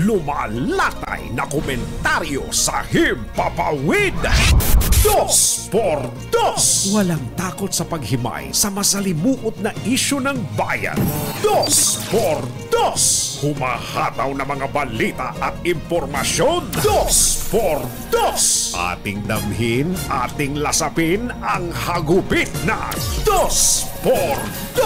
lumalatay na komentaryo sa Himpapawid. 2x2. Walang takot sa paghimay sa masalimuot na isyu ng bayan. 2x2. Humahataw na mga balita at impormasyon. 2x2. Ating damhin, ating lasapin ang hagupit na 2x2.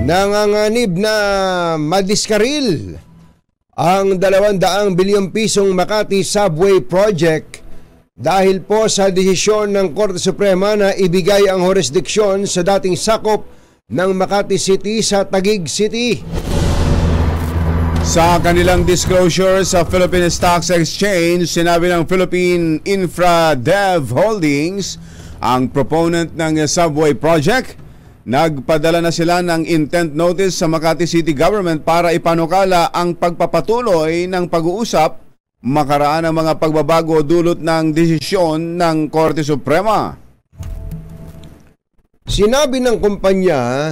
Nanganganib na madiskaril ang 200 bilyong pisong Makati Subway Project dahil po sa desisyon ng Korte Suprema na ibigay ang jurisdiksyon sa dating sakop ng Makati City sa Taguig City. Sa kanilang disclosure sa Philippine Stock Exchange, sinabi ng Philippine Infra Dev Holdings, ang proponent ng Subway Project, nagpadala na sila ng intent notice sa Makati City Government para ipanukala ang pagpapatuloy ng pag-uusap makaraan ng mga pagbabago dulot ng desisyon ng Korte Suprema. Sinabi ng kumpanya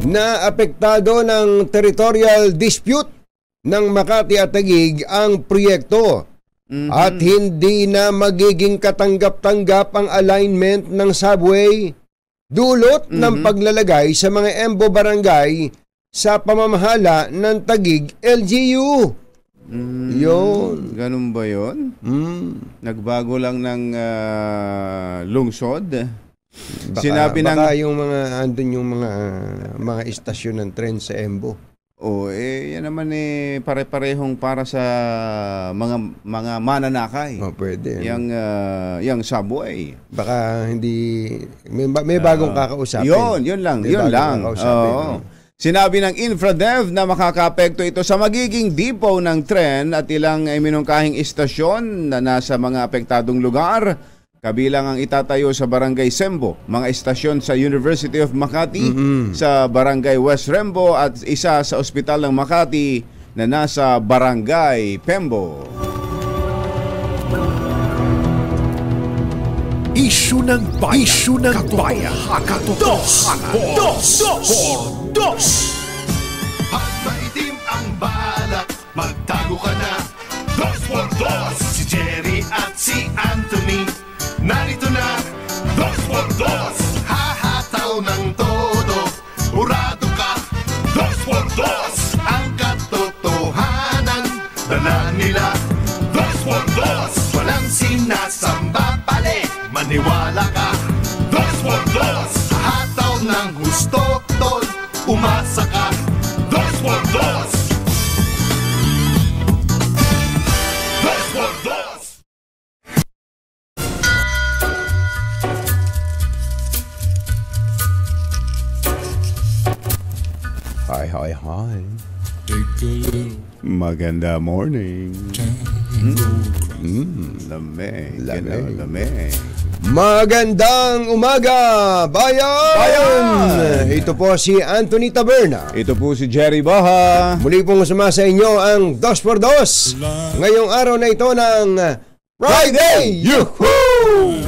na apektado ng territorial dispute ng Makati at Taguig ang proyekto at hindi na magiging katanggap-tanggap ang alignment ng subway dulot ng paglalagay sa mga EMBO barangay sa pamamahala ng Taguig LGU. Yun. Ganun ba yun? Nagbago lang ng lungsod? Baka yung mga andun yung mga istasyon ng tren sa EMBO. Yan naman pare-parehong para sa mga mananakay. Pwede. Yang subway. Baka hindi may bagong kakausapin. Yun lang. Sinabi ng InfraDev na makakaapekto ito sa magiging depot ng tren at ilang minungkahing istasyon na nasa mga apektadong lugar. Kabilang ang itatayo sa Barangay Sembo, mga istasyon sa University of Makati, sa Barangay West Rembo at isa sa Ospital ng Makati na nasa Barangay Pembo. Isyu ng bayan. Katotohanan. 2x2. At maitim ang balak, magtago ka na. 2x2. Si Jerry at si Anthony, narito na. 2x2. Hahataw ng todo, urado ka. 2x2. Ang katotohanan, dala nila. 2x2. Walang sinasamba pale, maniwala ka. 2x2. Hataw ng gusto, tol, umasa ka. 2x2. 2x2. Hi. Maganda morning. Lamig. Magandang umaga, bayan! Ito po si Anthony Taberna. Ito po si Jerry Baha. Muli pong sumama sa inyo ang 2x2 ngayong araw na ito ng Friday! Yuhuu!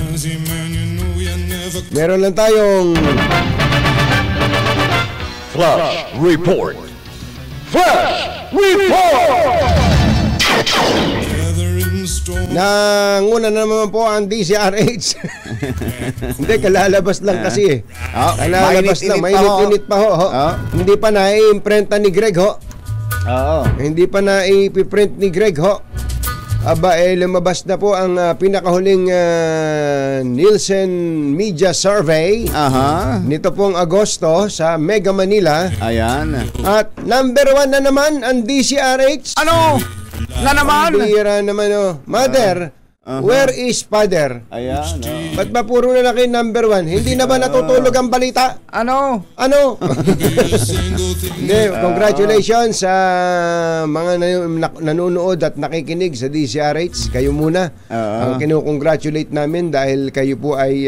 Meron lang tayong Flash Report. Nanguna naman po ang DCRH. Hindi, kalalabas lang kasi. Kalalabas lang, mainit-init pa ho. Hindi pa na-imprenta ni Greg ho. Hindi pa na-ipiprint ni Greg ho. Lumabas na po ang pinakahuling Nielsen Media Survey nito pong Agosto sa Mega Manila. Ayan. At number 1 na naman ang DCRH. Ano? Na naman? Bihira naman Mother, Where is father? Ayan. Ba't ba puro na kayo number 1? Hindi na ba natutulog ang balita? Ano? Hindi, congratulations sa mga nanonood at nakikinig sa DCRH. Kayo muna ang kinukongratulate namin dahil kayo po ay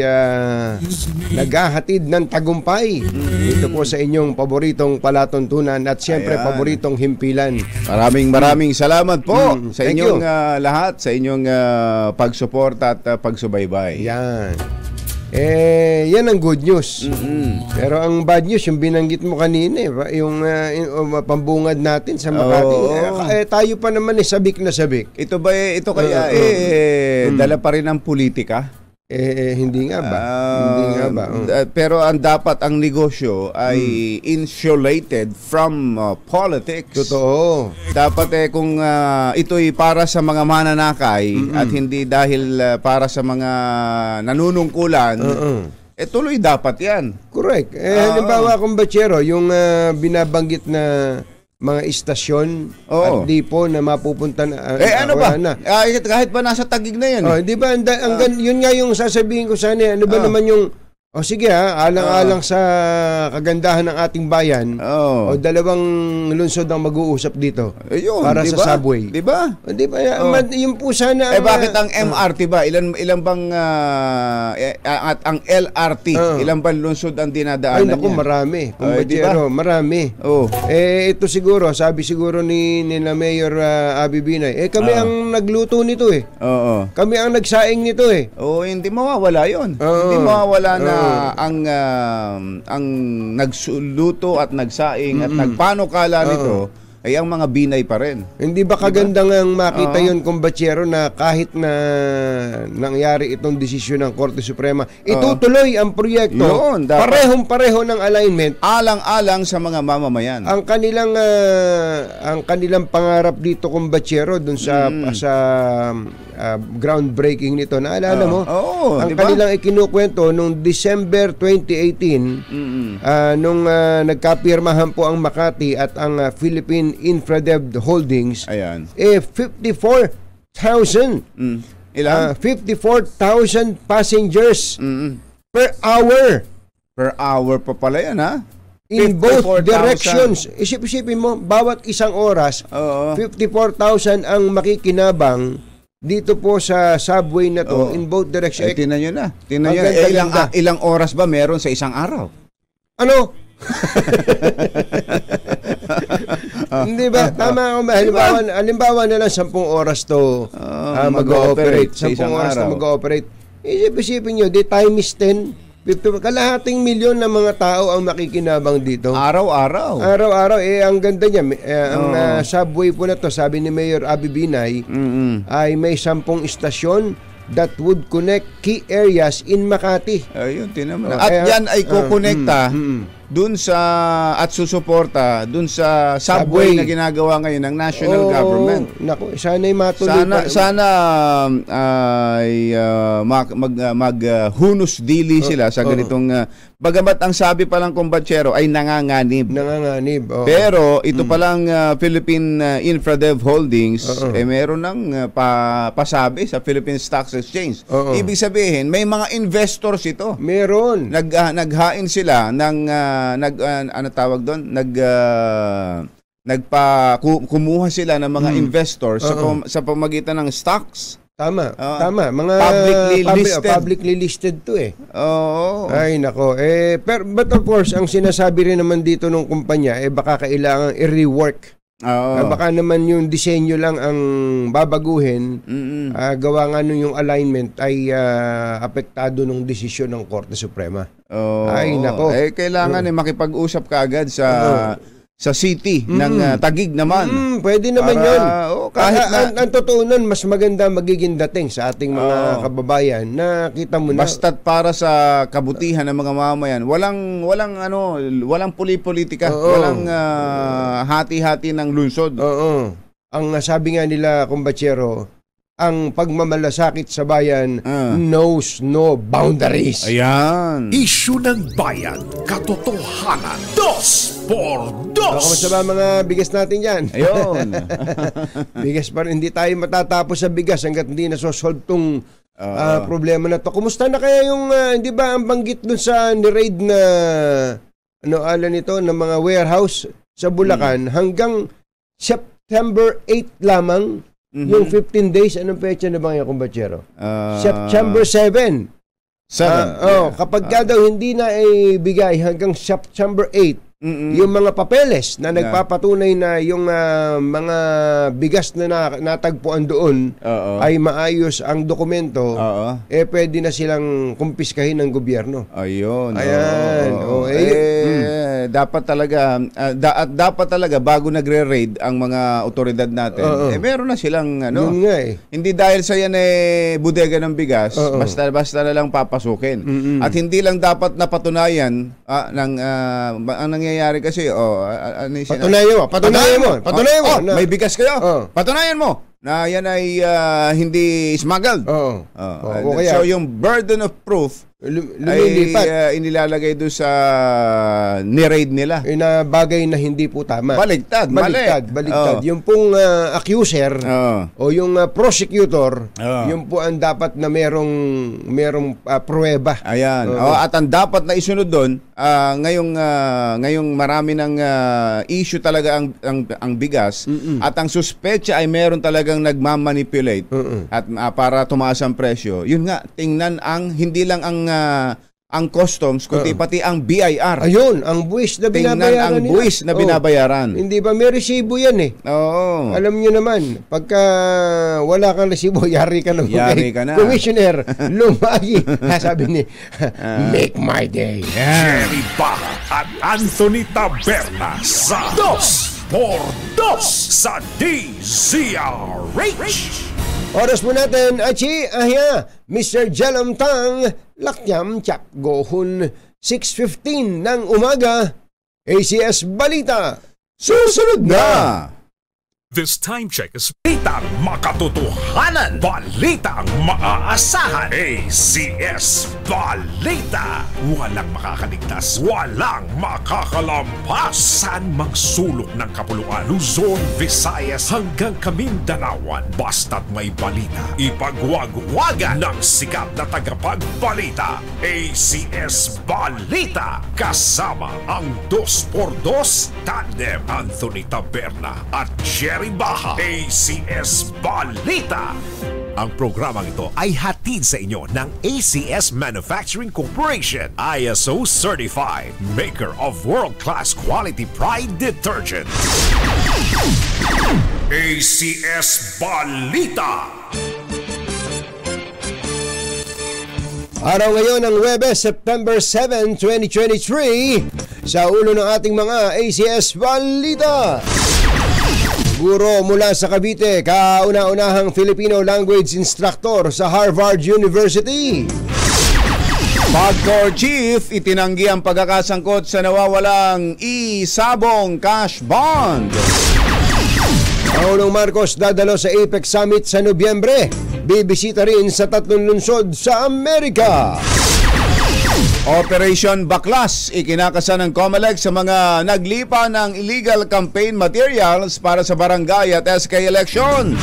naghahatid ng tagumpay dito po sa inyong paboritong palatuntunan at siyempre paboritong himpilan. Maraming salamat po sa Thank inyong you. lahat, sa inyong pagsuporta at pagsubaybay. Yan. Yan ang good news. Pero ang bad news, yung binanggit mo kanina, yung pambungad natin sa Makati. Tayo pa naman sabik na sabik. Ito ba ito kaya dala pa rin ng politika? Hindi nga ba? Hindi nga ba? Pero ang dapat ang negosyo ay insulated from politics. Totoo. Dapat kung ito'y para sa mga mananakay at hindi dahil para sa mga nanunungkulan, tuloy dapat yan. Correct. Halimbawa kung Bachero, yung binabanggit na mga istasyon at dipo na mapupunta na. Ano ba? Kahit ba nasa Taguig na yan. Di ba? Yun nga yung sasabihin ko sana. Ano ba naman yung sige alang-alang sa kagandahan ng ating bayan, dalawang lungsod ang mag-uusap dito para diba? sa subway. Di ba? Di ba? Yung po sana. Bakit ang MRT ba? Ilan bang at ang LRT, ilan bang lungsod ang dinadaanan niya? Ay naku, marami. Diba? Marami. Ito siguro, sabi siguro nila Mayor Abby Binay, kami ang nagluto nito Kami ang nagsaing nito hindi mawawala yun. Hindi mawawala na ang nagsuluto at nagsaing at nagpanukala nito ay ang mga Binay pa rin. Hindi ba kaganda nga makita yun, Kumbachero, na kahit na nangyari itong desisyon ng Korte Suprema, itutuloy ang proyekto, parehong-pareho ng alignment, alang-alang sa mga mamamayan. Ang kanilang pangarap dito, Kumbachero, dun sa groundbreaking nito, naalala mo? Ang diba? Kanilang ikinukwento nung December 2018, nung nagkapirmahan po ang Makati at ang Philippine Infradev Holdings, 54,000 54,000 passengers per hour. Per hour pa pala yan, ha? In both directions. Isip-isipin mo, bawat isang oras, 54,000 ang makikinabang dito po sa subway na to in both directions. Tingnan nyo na. Ilang oras ba meron sa isang araw? Ano? Hindi ba? Tama ako. Halimbawa na lang 10 oras to mag-ooperate. 10 oras na mag-ooperate. Isip-isipin nyo, di time is 10. Kalahating milyon na mga tao ang makikinabang dito. Araw-araw. Ang ganda niya. Ang subway po na to, sabi ni Mayor Abby Binay, ay may 10 istasyon that would connect key areas in Makati. Ayun, tinan mo. At yan ay kukonekta dun sa at susuporta dun sa subway na ginagawa ngayon ng national government. Naku, sana'y matuloy. Sana ay maghunos dili sila sa ganitong bagamat ang sabi pa lang Kumbachero ay nanganganib. Pero ito pa lang Philippine Infradev Holdings meron ng pasabi sa Philippine Stock Exchange. Ibig sabihin may mga investors ito. Meron. Naghain sila ng ano tawag doon? Kumuha sila ng mga investors sa pamagitan ng stocks. Tama. Mga publicly listed to Ay nako. But of course, ang sinasabi rin naman dito ng kumpanya baka kailangan i-rework. Baka naman yung disenyo lang ang babaguhin. Gawa nga nung yung alignment ay apektado ng desisyon ng Korte Suprema. Ay nako. Kailangan makipag-usap ka agad sa city ng Taguig naman. Pwede naman yun. Kahit ang totoo nun, mas maganda magiging dating sa ating mga kababayan na kita mo na. Basta't para sa kabutihan ng mga mamamayan, walang puli-politika, walang hati-hati ng lungsod. Ang sabi nga nila, Kumbachero, ang pagmamalasakit sa bayan knows no boundaries. Ayan. Isyu ng bayan, katotohanan. 2x2. Kamusta ba mga bigas natin yan? Ayun. Bigas pa rin, hindi tayo matatapos sa bigas hanggat hindi nasosolve tong problema na to. Kumusta na kaya yung, hindi ba ang banggit dun sa ni-raid na, nito, ng mga warehouse sa Bulacan, hanggang September 8 lamang, yung 15 days, anong petsa na ba ngayon, kumbatsero? September 7. Kapag ka daw hindi na ibigay hanggang September 8, yung mga papeles na nagpapatunay na yung mga bigas na natagpuan doon ay maayos ang dokumento, pwede na silang kumpiskahin ng gobyerno. Ayun. Ayan. Dapat talaga bago nagre-raid ang mga otoridad natin, meron na silang Yun nga hindi dahil sa yan bodega ng bigas, basta na lang papasukin. At hindi lang dapat napatunayan ang nangyayari kasi patunayan mo. May bigas kayo. Patunayan mo na yan ay hindi smuggled. So yung burden of proof lumilipat ay inilalagay doon sa ni-raid nila. Na bagay na hindi po tama. Baligtad. Yung pong accuser o yung prosecutor, yung po ang dapat na merong pruweba. Ayan. At ang dapat na isunod doon, ngayong marami ng issue talaga ang bigas, at ang suspecha ay meron talagang nagmamanipulate at para tumaas ang presyo. Yun nga, tingnan hindi lang ang customs, kundi pati ang BIR. Ayun, ang buwis na binabayaran ang buwis na binabayaran. Hindi ba may resibo yan Oo. Alam nyo naman, pagka wala kang resibo, yari ka na. Commissioner, lumagi. Sabi ni, make my day. Jerry Baha at Anthony Taberna sa 2x2 sa DZRH. Oras mo natin, Achi, Mr. Jalam Tang, Lakyam Chak Gohun, 6:15 ng umaga, ACS Balita. Susunod na! This time check is balitang makatotohanan, balitang maaasahan, ACS Balita. Walang makakaligtas, walang makakalampas. Saan magsulok ng kapuluan, Luzon, Visayas hanggang Kamindanawan, basta't may balita, ipagwagwagan ng sikat na tagapagbalita. ACS Balita, kasama ang 2x2 tandem Anthony Taberna at Jerry Baha. ACS Balita. Ang programang ito ay hatid sa inyo ng ACS Manufacturing Corporation, ISO certified, maker of world-class quality Pride detergent. ACS Balita. Araw ngayon ng Huwebes, September 7, 2023, sa ulo ng ating mga ACS Balita. Guro mula sa Cavite, kauna-unahang Filipino language instructor sa Harvard University. PAGCOR Chief itinanggi ang pagkakasangkot sa nawawalang e-sabong cash bond. Pangulong Marcos dadalo sa APEC Summit sa Nobyembre. Bibisita rin sa 3 lungsod sa Amerika. Operation Baklas, ikinakasa ng COMELEC sa mga naglipa ng illegal campaign materials para sa barangay at SK election.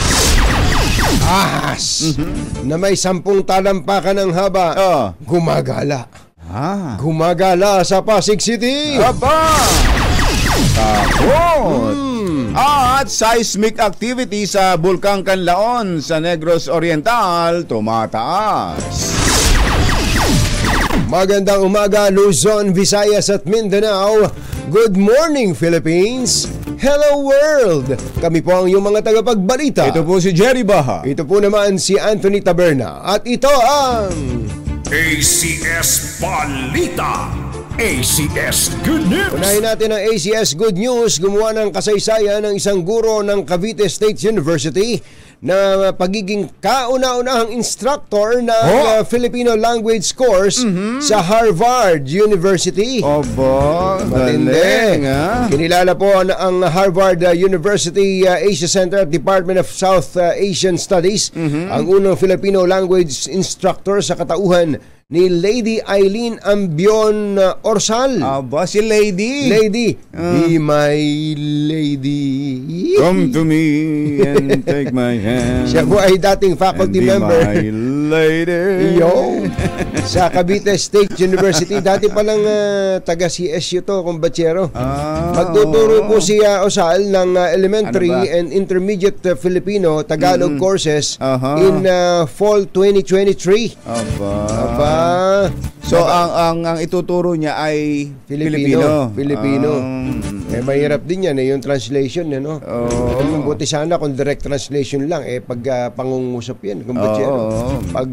Ahas! Na may 10 talampakan ng haba, gumagala. Gumagala sa Pasig City. Aba! Takot! At seismic activity sa Bulkang Canlaon sa Negros Oriental tumataas. Magandang umaga, Luzon, Visayas at Mindanao. Good morning, Philippines. Hello, world. Kami po ang iyong mga tagapagbalita. Ito po si Jerry Baha. Ito po naman si Anthony Taberna. At ito ang ACS Balita. ACS Good News. Unahin natin ang ACS Good News. Gumawa ng kasaysayan ng isang guro ng Cavite State University na pagiging kauna-unahang instructor ng Filipino language course sa Harvard University. Obo, galing, ha? Kinilala po ang Harvard University Asia Center at Department of South Asian Studies ang unang Filipino language instructor sa katauhan ni Lady Eileen Ambion Orsal. Aba, si Lady. Be my lady. Come to me and take my hand. Siya po ay dating faculty and member. Be my lady. Yo, sa Cavite State University. Dati palang taga-CSU to, kumbachero. Magtuturo po si Osal ng elementary and intermediate Filipino Tagalog courses in fall 2023. Aba. So ang ituturo niya ay Filipino. Mahirap din yan yung translation no. Buti sana kung direct translation lang pag pangungusap yan pag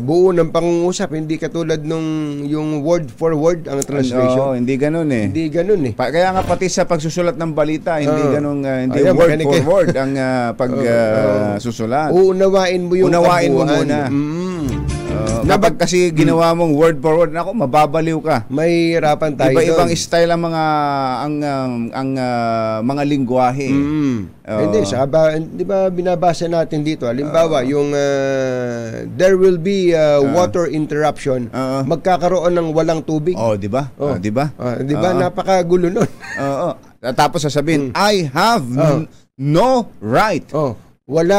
buo ng pangungusap hindi katulad nung yung word for word ang translation. Hindi ganoon Hindi ganoon Kaya nga pati sa pagsusulat ng balita hindi ganoon hindi word for word ang pagsusulat. Uunawain mo yung muna. Kapag kasi ginawa mong word for word, nako mababaliw ka. May hirapan tayo. Iba-ibang style ang mga lingwahe. Hindi, di ba binabasa natin dito? Halimbawa, yung there will be water interruption. Magkakaroon ng walang tubig. Di ba? Di ba? Di ba napakagulo nun? Tapos sasabihin, I have no right. Wala,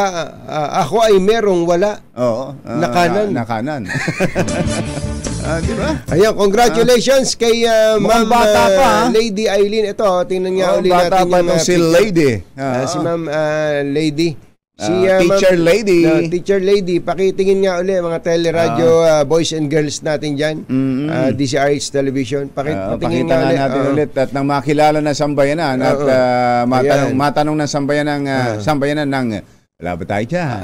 ako ay merong wala. Nakanan. Di ba? Ayan, congratulations kay Ma'am Lady Eileen. Ito, tingnan niya ulit natin. Bata pa itong si Lady. Si Ma'am Lady. Teacher Lady. Teacher Lady, pakitingin nga ulit mga teleradyo boys and girls natin dyan. DCRH Television. Pakita nga natin ulit at nang makilala na sambayanan at matanong ng sambayanan ng wala ba tayo dyan?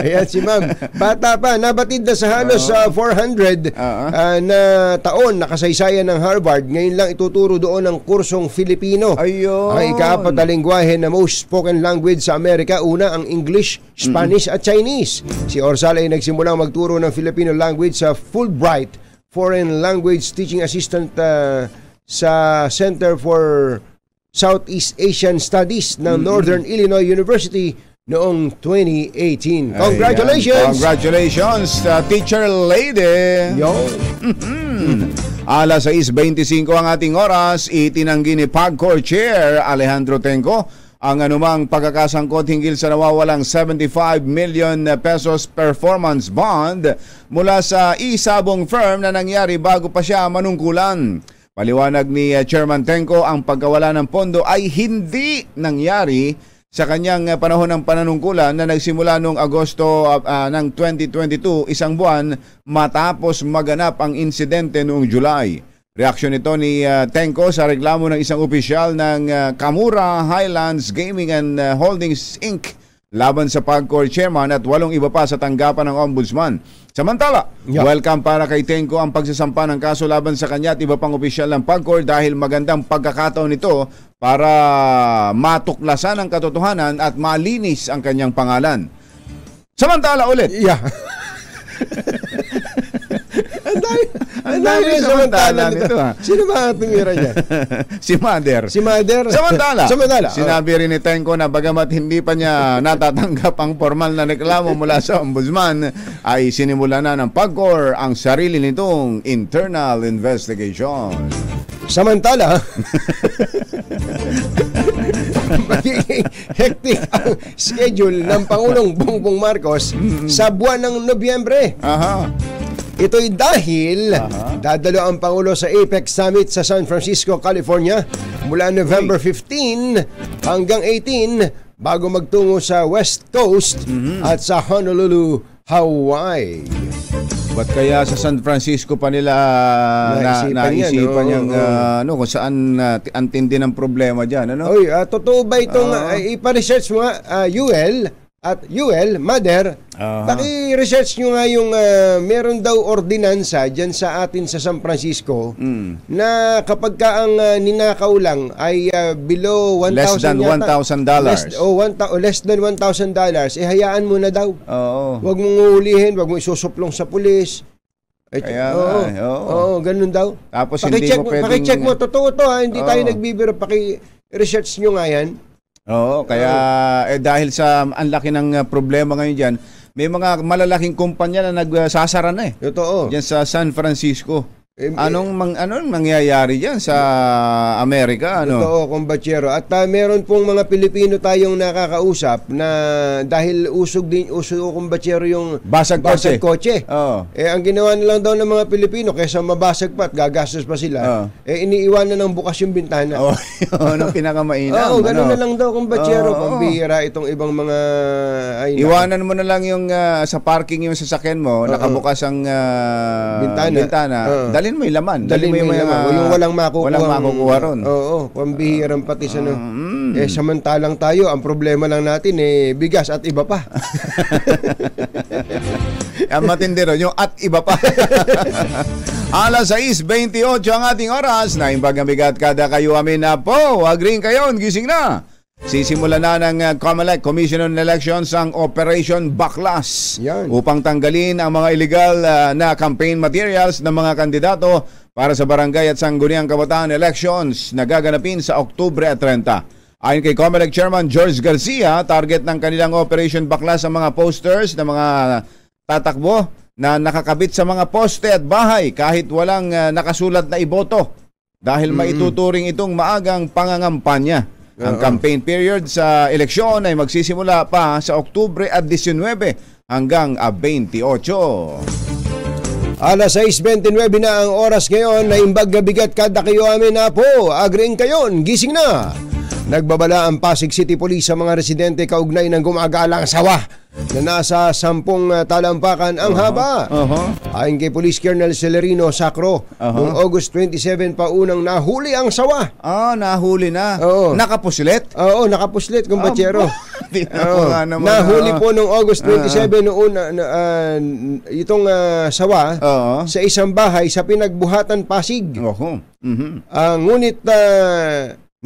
Ayan si Ma'am. Bata pa, nabatid na sa halos 400 na taon na kasaysayan ng Harvard. Ngayon lang ituturo doon ang kursong Filipino. Ayun. Ang ikaapat na lengguwahe na most spoken language sa Amerika. Una, ang English, Spanish at Chinese. Si Orsal ay nagsimulang magturo ng Filipino language sa Fulbright Foreign Language Teaching Assistant sa Center for Southeast Asian Studies ng Northern Illinois University noong 2018. Congratulations! Congratulations, Teacher Lady! Yo! Alas 6:25 ang ating oras, itinanggi ni PAGCOR Chair Alejandro Tenco ang anumang pagkakasangkot hinggil sa nawawalang 75 million pesos performance bond mula sa isabong firm na nangyari bago pa siya manungkulan. Paliwanag ni Chairman Tenco, ang pagkawala ng pondo ay hindi nangyari sa kanyang panahon ng pananungkulan na nagsimula noong Agosto ng 2022, isang buwan matapos maganap ang insidente noong July. Reaksyon ito ni Tenco sa reklamo ng isang opisyal ng Kamura Highlands Gaming and Holdings Inc. laban sa PAGCOR Chairman at 8 iba pa sa tanggapan ng Ombudsman. Samantala, welcome para kay Tenco ang pagsasampa ng kaso laban sa kanya at iba pang opisyal ng PAGCOR dahil magandang pagkakataon ito para matuklasan ang katotohanan at malinis ang kanyang pangalan. Samantala ulit. Ang dami samantala nito. Sino ba tumira dyan? Si Mother. Samantala. Sinabi rin ni Tenco na bagamat hindi pa niya natatanggap ang formal na reklamo mula sa Ombudsman, ay sinimula na ng PAGCOR ang sarili nitong internal investigation. Samantala, magiging hectic ang schedule ng Pangulong Bongbong Marcos sa buwan ng Nobyembre. Ito'y dahil dadalo ang Pangulo sa APEC Summit sa San Francisco, California mula November 15 hanggang 18 bago magtungo sa West Coast at sa Honolulu, Hawaii. Ba't kaya sa San Francisco pa nila naisipan yung kung saan ang tindi ng problema dyan? Totoo ba itong ipa-research mo UL at Yuel, Mother, paki-research nyo nga yung meron daw ordinansa dyan sa atin sa San Francisco na kapag ka ang ninakaw lang ay below $1,000 Less than $1,000. Less than $1,000, hayaan mo na daw. Oo. Huwag mong uhulihin, huwag mong isusuplong sa pulis. Ganun daw. Tapos hindi mo pwedeng... Paki-check mo, totoo to ha, hindi tayo nagbibiro, paki-research nyo nga yan. Oo, kaya dahil sa ang laki ng problema ngayon dyan, may mga malalaking kumpanya na nagsasara na Totoo. Diyan sa San Francisco. Anong mangyayari diyan sa Amerika, ano? Totoo, kumbatsero. At meron pong mga Pilipino tayong nakakausap na dahil uso kumbatsero yung basag kotse. Oo. Ang ginawa nilang daw ng mga Pilipino kaysa mabasag pa at gagastos pa sila, iniiwanan ng bukas yung bintana. Anong pinakamainam. Ganun na lang daw kumbatsero. Pambihira itong ibang mga iwanan mo na lang yung sa parking yung sasakyan mo, nakabukas ang bintana. Dalhin mo yung laman. Dalhin mo yung laman. Yung walang makukuha ron. Oo, pambihirang pati sa samantalang tayo, ang problema lang natin bigas at iba pa. Ang matindi ron, yung at iba pa. Alas 6:28 ang ating oras. Naimbag ang bigat kada kayo amin na po. Agreeing kayo, gising na. Sisimula na ng COMELEC Commission on Elections ang Operation Baklas upang tanggalin ang mga illegal na campaign materials ng mga kandidato para sa barangay at sangguniang kabataan elections na gaganapin sa Oktubre 30. Ayon kay COMELEC Chairman George Garcia, target ng kanilang Operation Baklas ang mga posters ng mga tatakbo na nakakabit sa mga poste at bahay kahit walang nakasulat na iboto dahil maituturing itong maagang pangangampanya. Ang campaign period sa eleksyon ay magsisimula pa sa Oktubre at 19 hanggang 28. Alas 6:29 na ang oras ngayon. Naimbag na bigat kada kayo amin na po. Agreeing kayo, gising na. Nagbabala ang Pasig City Police sa mga residente kaugnay ng gumagalang sawa na nasa 10 talampakan ang haba. Ayon kay Police Colonel Celerino Sacro, noong August 27 pa unang nahuli ang sawa. Nahuli na. Nakapuslit? Oo, nakapuslit, kumbatsero. Nahuli po noong August 27 noon itong sawa sa isang bahay sa Pinagbuhatan, Pasig. Ngunit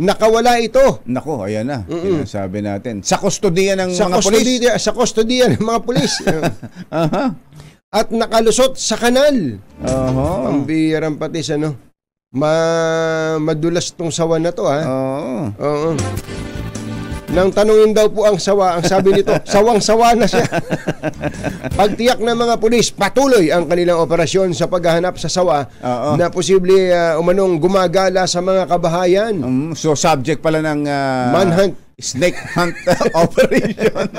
nakawala ito. Nako, ayan na. Sinasabi natin. Sa kustodiya ng mga pulis. Sa kustodiya ng mga pulis. At nakalusot sa kanal. Pambihirang pati sa madulas tong sawa na to, ha? Oo. Nang tanungin daw po ang sawa, ang sabi nito, sawang-sawa na siya. Pagtiyak ng mga pulis, patuloy ang kanilang operasyon sa paghahanap sa sawa na posible umanong gumagala sa mga kabahayan. So subject pala ng manhunt. Snake hunt operation.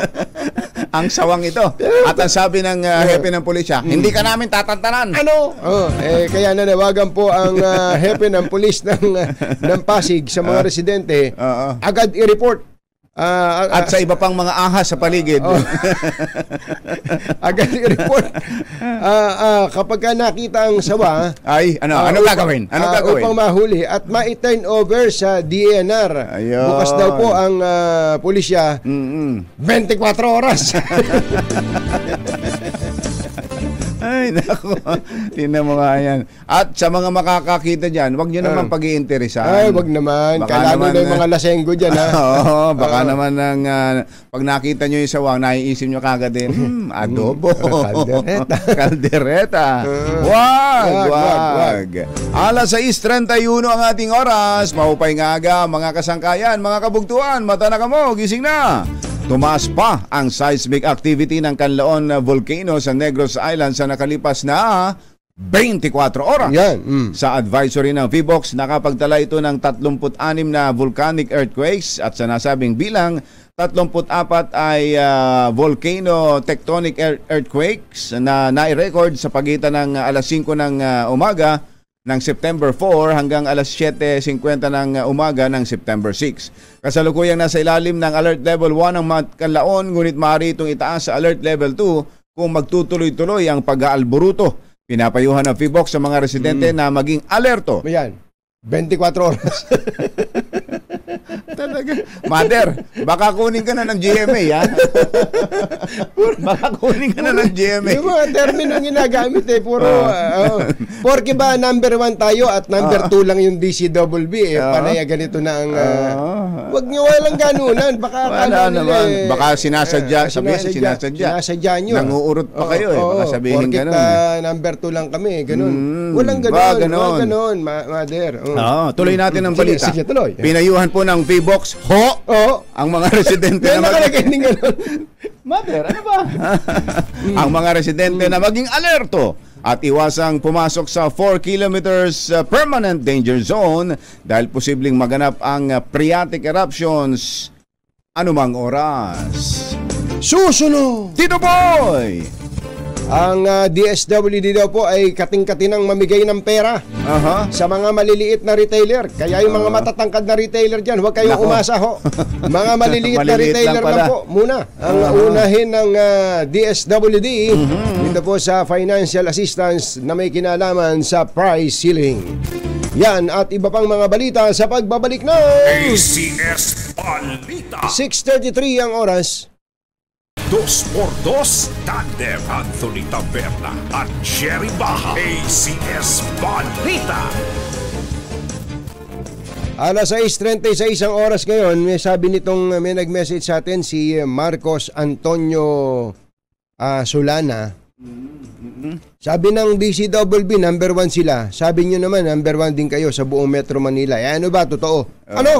Ang sawang ito. At ang sabi ng hepe ng pulisya, hindi ka namin tatantanan. Ano? Kaya nanawagan po ang hepe ng pulis ng Pasig sa mga residente, agad i-report. At sa iba pang mga ahas sa paligid. Agad i-report. Kapag nakita ang sawa, ano gagawin? Upang mahuli at ma-turn over sa DNR. Bukas daw po ang pulisya 24 oras. Ay, naku. Tingnan mo nga yan. At sa mga makakakita dyan, wag nyo naman pag-iinteresan. Ay, wag naman. Kailangan na yung mga lasenggo dyan, ha? Oo, baka naman pag nakita nyo yung sawang, naiisip nyo kagad din, adobo. Kaldereta. Wag. Alas 6:31 ang ating oras. Mahupay nga aga, mga kasangkayan, mga kabugtuan, mata na kamo, gising na. Tumaas pa ang seismic activity ng Canlaon Volcano sa Negros Island sa nakalipas na 24 oras. Sa advisory ng VBOX, nakapagtala ito ng 36 na volcanic earthquakes at sa nasabing bilang, 34 ay volcano tectonic earthquakes na nai-record sa pagitan ng alas 5 ng umaga ng September 4 hanggang alas 7:50 ng umaga ng September 6. Kasalukuyang nasa ilalim ng Alert Level 1 ang Canlaon, ngunit maaari itong itaas sa Alert Level 2 kung magtutuloy-tuloy ang pag-aalboruto. Pinapayuhan ng VBOX sa mga residente na maging alerto. Ayan, 24 oras. talaga. Mother, baka kunin ka na ng GMA, ha? Baka kunin ka na ng GMA. Yung mga termino ginagamit puro, porke ba number 1 tayo at number 2 lang yung DCWB, panaya ganito na ang, wag nyo walang ganunan, baka naman. Baka sinasadya, sinasadya nyo. Nanguurot pa kayo, baka sabihin ganun. Number 2 lang kami, ganun. Walang ganon, Mother. Tuloy natin ang balita. Sige, tuloy. Pinayuhan po ng V-Box ang mga residente na Mother, ano ba? Ang mga residente na maging alerto at iwasang pumasok sa 4 kilometers permanent danger zone dahil posibleng maganap ang phreatic eruptions anumang oras. Susunod! Tito Boy! Ang DSWD daw po ay kating-katinang mamigay ng pera sa mga maliliit na retailer. Kaya yung mga matatangkad na retailer dyan, huwag kayong umasa ho. Mga maliliit na retailer lang po muna ang unahin ng DSWD dito po sa financial assistance na may kinalaman sa price ceiling. Yan at iba pang mga balita sa pagbabalik ng ACS Balita. 6:33 ang oras. 2x2 Tandem Anthony Taberna at Jerry Baha. ACS Balita. Alas 6:36 ang oras ngayon. May sabi nitong may nag-message sa atin si Marcos Antonio Solana. Sabi ng DCWB, number 1 sila. Sabi nyo naman, number 1 din kayo sa buong Metro Manila. Ano ba? Totoo? Ano?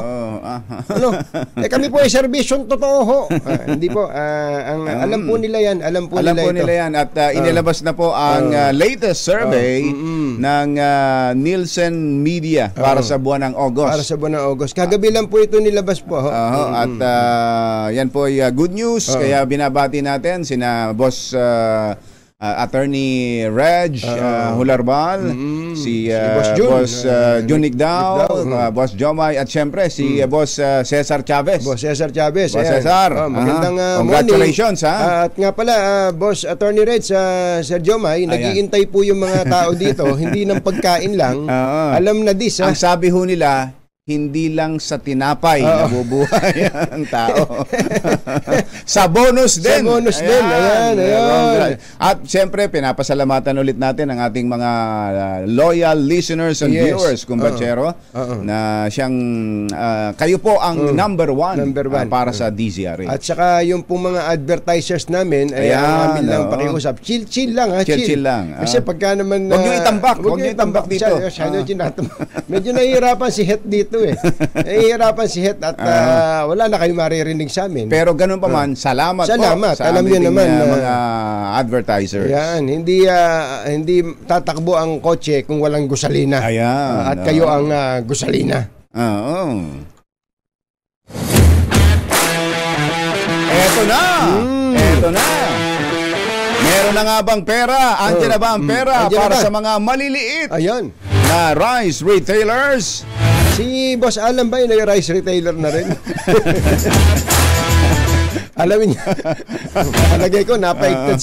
Kami po ay serbisyong totoo ho. Hindi po. Alam po nila yan. Alam po nila yan. At inilabas na po ang latest survey ng Nielsen Media para sa buwan ng August. Para sa buwan ng August. Kagabi lang po ito nilabas po. At yan po ay good news. Kaya binabati natin sina Boss Attorney Reg Hularbal, si Boss Jun Igdao, Boss Jomay at syempre si Boss Cesar Chavez. Boss Cesar Chavez. Boss Cesar, magandang congratulations morning. At nga pala, Boss Attorney Reg, Sir Jomay, naghihintay po yung mga tao dito, hindi ng pagkain lang. Alam na this. Ang sabi ho nila, hindi lang sa tinapay nabubuhay ang tao. Sa bonus din. Sa bonus din. Ayan. At siyempre, pinapasalamatan ulit natin ang ating mga loyal listeners and viewers, kumbachero, na siyang, kayo po ang number one para sa DZRH. At saka yung pong mga advertisers namin, ay ang amin lang pakiusap. Chill lang. Chill lang. Kasi pagka naman, huwag nyo itambak dito. Medyo nahihirapan si Het dito nahihirapan si Het at wala na kayong maririnig sa amin. Pero ganun pa man, salamat po sa alam niyo naman mga advertisers. Yan, hindi tatakbo ang kotse kung walang gusalina. Ayan. At kayo ang gusalina. Eto na. Meron na nga bang pera? Andiyan na ba ang pera para sa mga maliliit na rice retailers? Si Boss Alan ba yung rice retailer na rin? Alamin niya. Palagay ko, napaiktan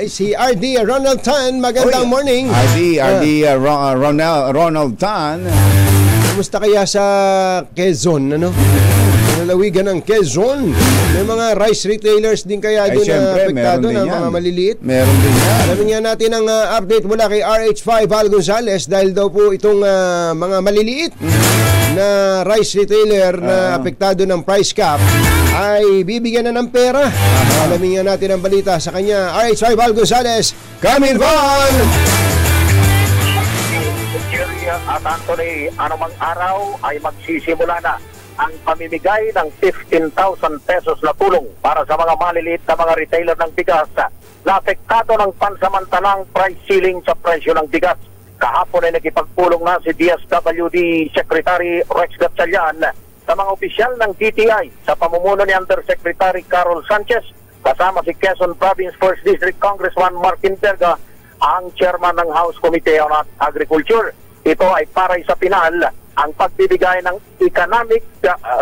si RD Ronald Tan. Magandang morning. RD Ronald Tan. Kumusta kaya sa Quezon, ano? Nalawigan ng Quezon. May mga rice retailers din kaya doon na apektado ng mga maliliit. Meron din yan. Alamin nga natin ang update mula kay RH5 Val Gonzales dahil daw po itong mga maliliit na rice retailer na apektado ng price cap ay bibigyan na ng pera. Alamin nga natin ang balita sa kanya. RH5 Val Gonzales, Kamil Val! At Anthony, anumang araw ay magsisimula na ang pamimigay ng 15,000 pesos na tulong para sa mga maliliit na mga retailer ng bigas na apektado ng pansamantalang price ceiling sa presyo ng bigas. Kahapon ay nagipagpulong na si DSWD Secretary Rex Gatchalian sa mga opisyal ng DTI sa pamumuno ni Undersecretary Carol Sanchez kasama si Quezon Province 1st District Congressman Martin Verga, ang chairman ng House Committee on Agriculture. Ito ay para sa pinal ang pagbibigay ng economic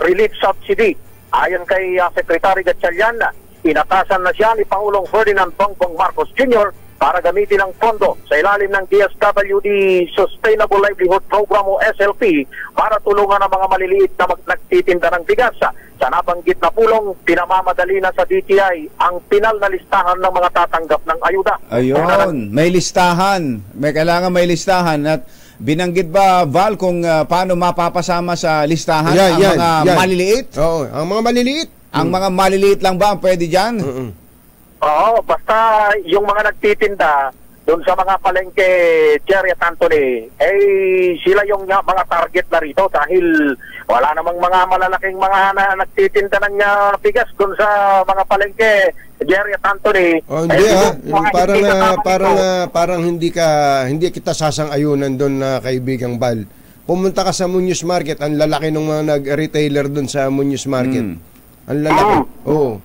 relief subsidy. Ayon kay Secretary Gatchalian, inatasan na siya ni Pangulong Ferdinand Bongbong Marcos Jr. para gamitin ang pondo sa ilalim ng DSWD Sustainable Livelihood Program o SLP para tulungan ang mga maliliit na nagtitinda ng bigas. Sa nabanggit na pulong, pinamamadali na sa DTI ang pinal na listahan ng mga tatanggap ng ayuda. Ayun, may listahan. Kailangan may listahan. At binanggit ba, Val, kung paano mapapasama sa listahan ang mga maliliit? Oo, ang mga maliliit. Ang mga maliliit lang ba ang pwede dyan? Oo, basta yung mga nagtitinda doon sa mga palengke, Jerry at Anthony, sila yung mga target na rito dahil wala namang mga malalaking mga nagtitinda ng bigas doon sa mga palengke, Jerry at Anthony. Hindi parang hindi kita sasang-ayunan doon na kaibigang Bal. Pumunta ka sa Muñoz Market, ang lalaki ng mga nag-retailer doon sa Muñoz Market. Ang lalaki. Oo.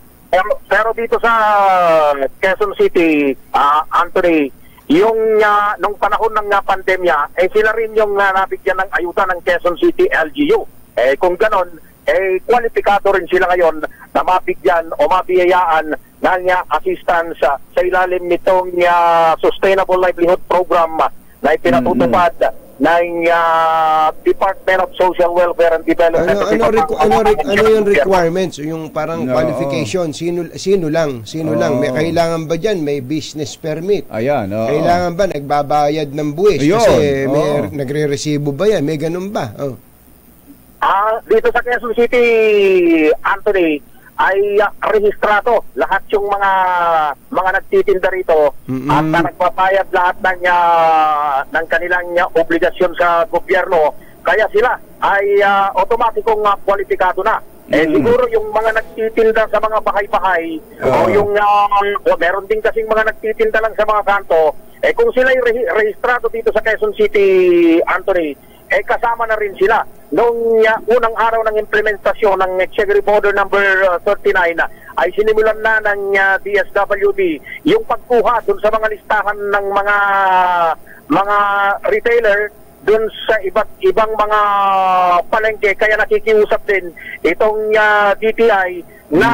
Pero dito sa Quezon City, Anthony, yung nung panahon ng pandemya, sila rin yung nabigyan ng ayuda ng Quezon City LGU. Kung ganon, kwalipikado rin sila ngayon na mabigyan o mabiyayaan ng assistance sa ilalim nitong Sustainable Livelihood Program na ipinatutupad ng Department of Social Welfare and Development. Ano yung requirements? Yung parang qualification? Sino lang? May kailangan ba dyan? May business permit? Ayan. Kailangan ba nagbabayad ng buwis? Kasi may nagre-resibo ba yan? May ganun ba? Dito sa Quezon City, Anthony, ay rehistrado lahat yung mga nagtitinda rito at nagpapayad lahat ng kanilang obligasyon sa gobyerno, kaya sila ay otomatikong kwalipikado na. Siguro yung mga nagtitinda sa mga bahay-bahay o yung meron din kasing mga nagtitinda lang sa mga kanto, kung sila ay rehistrado dito sa Quezon City, Anthony, kasama na rin sila. Noong unang araw ng implementasyon ng Executive Order number 39 ay sinimulan na ng DSWD yung pagkuha dun sa mga listahan ng mga retailer dun sa iba't ibang mga palengke, kaya nakikiusap din itong DTI na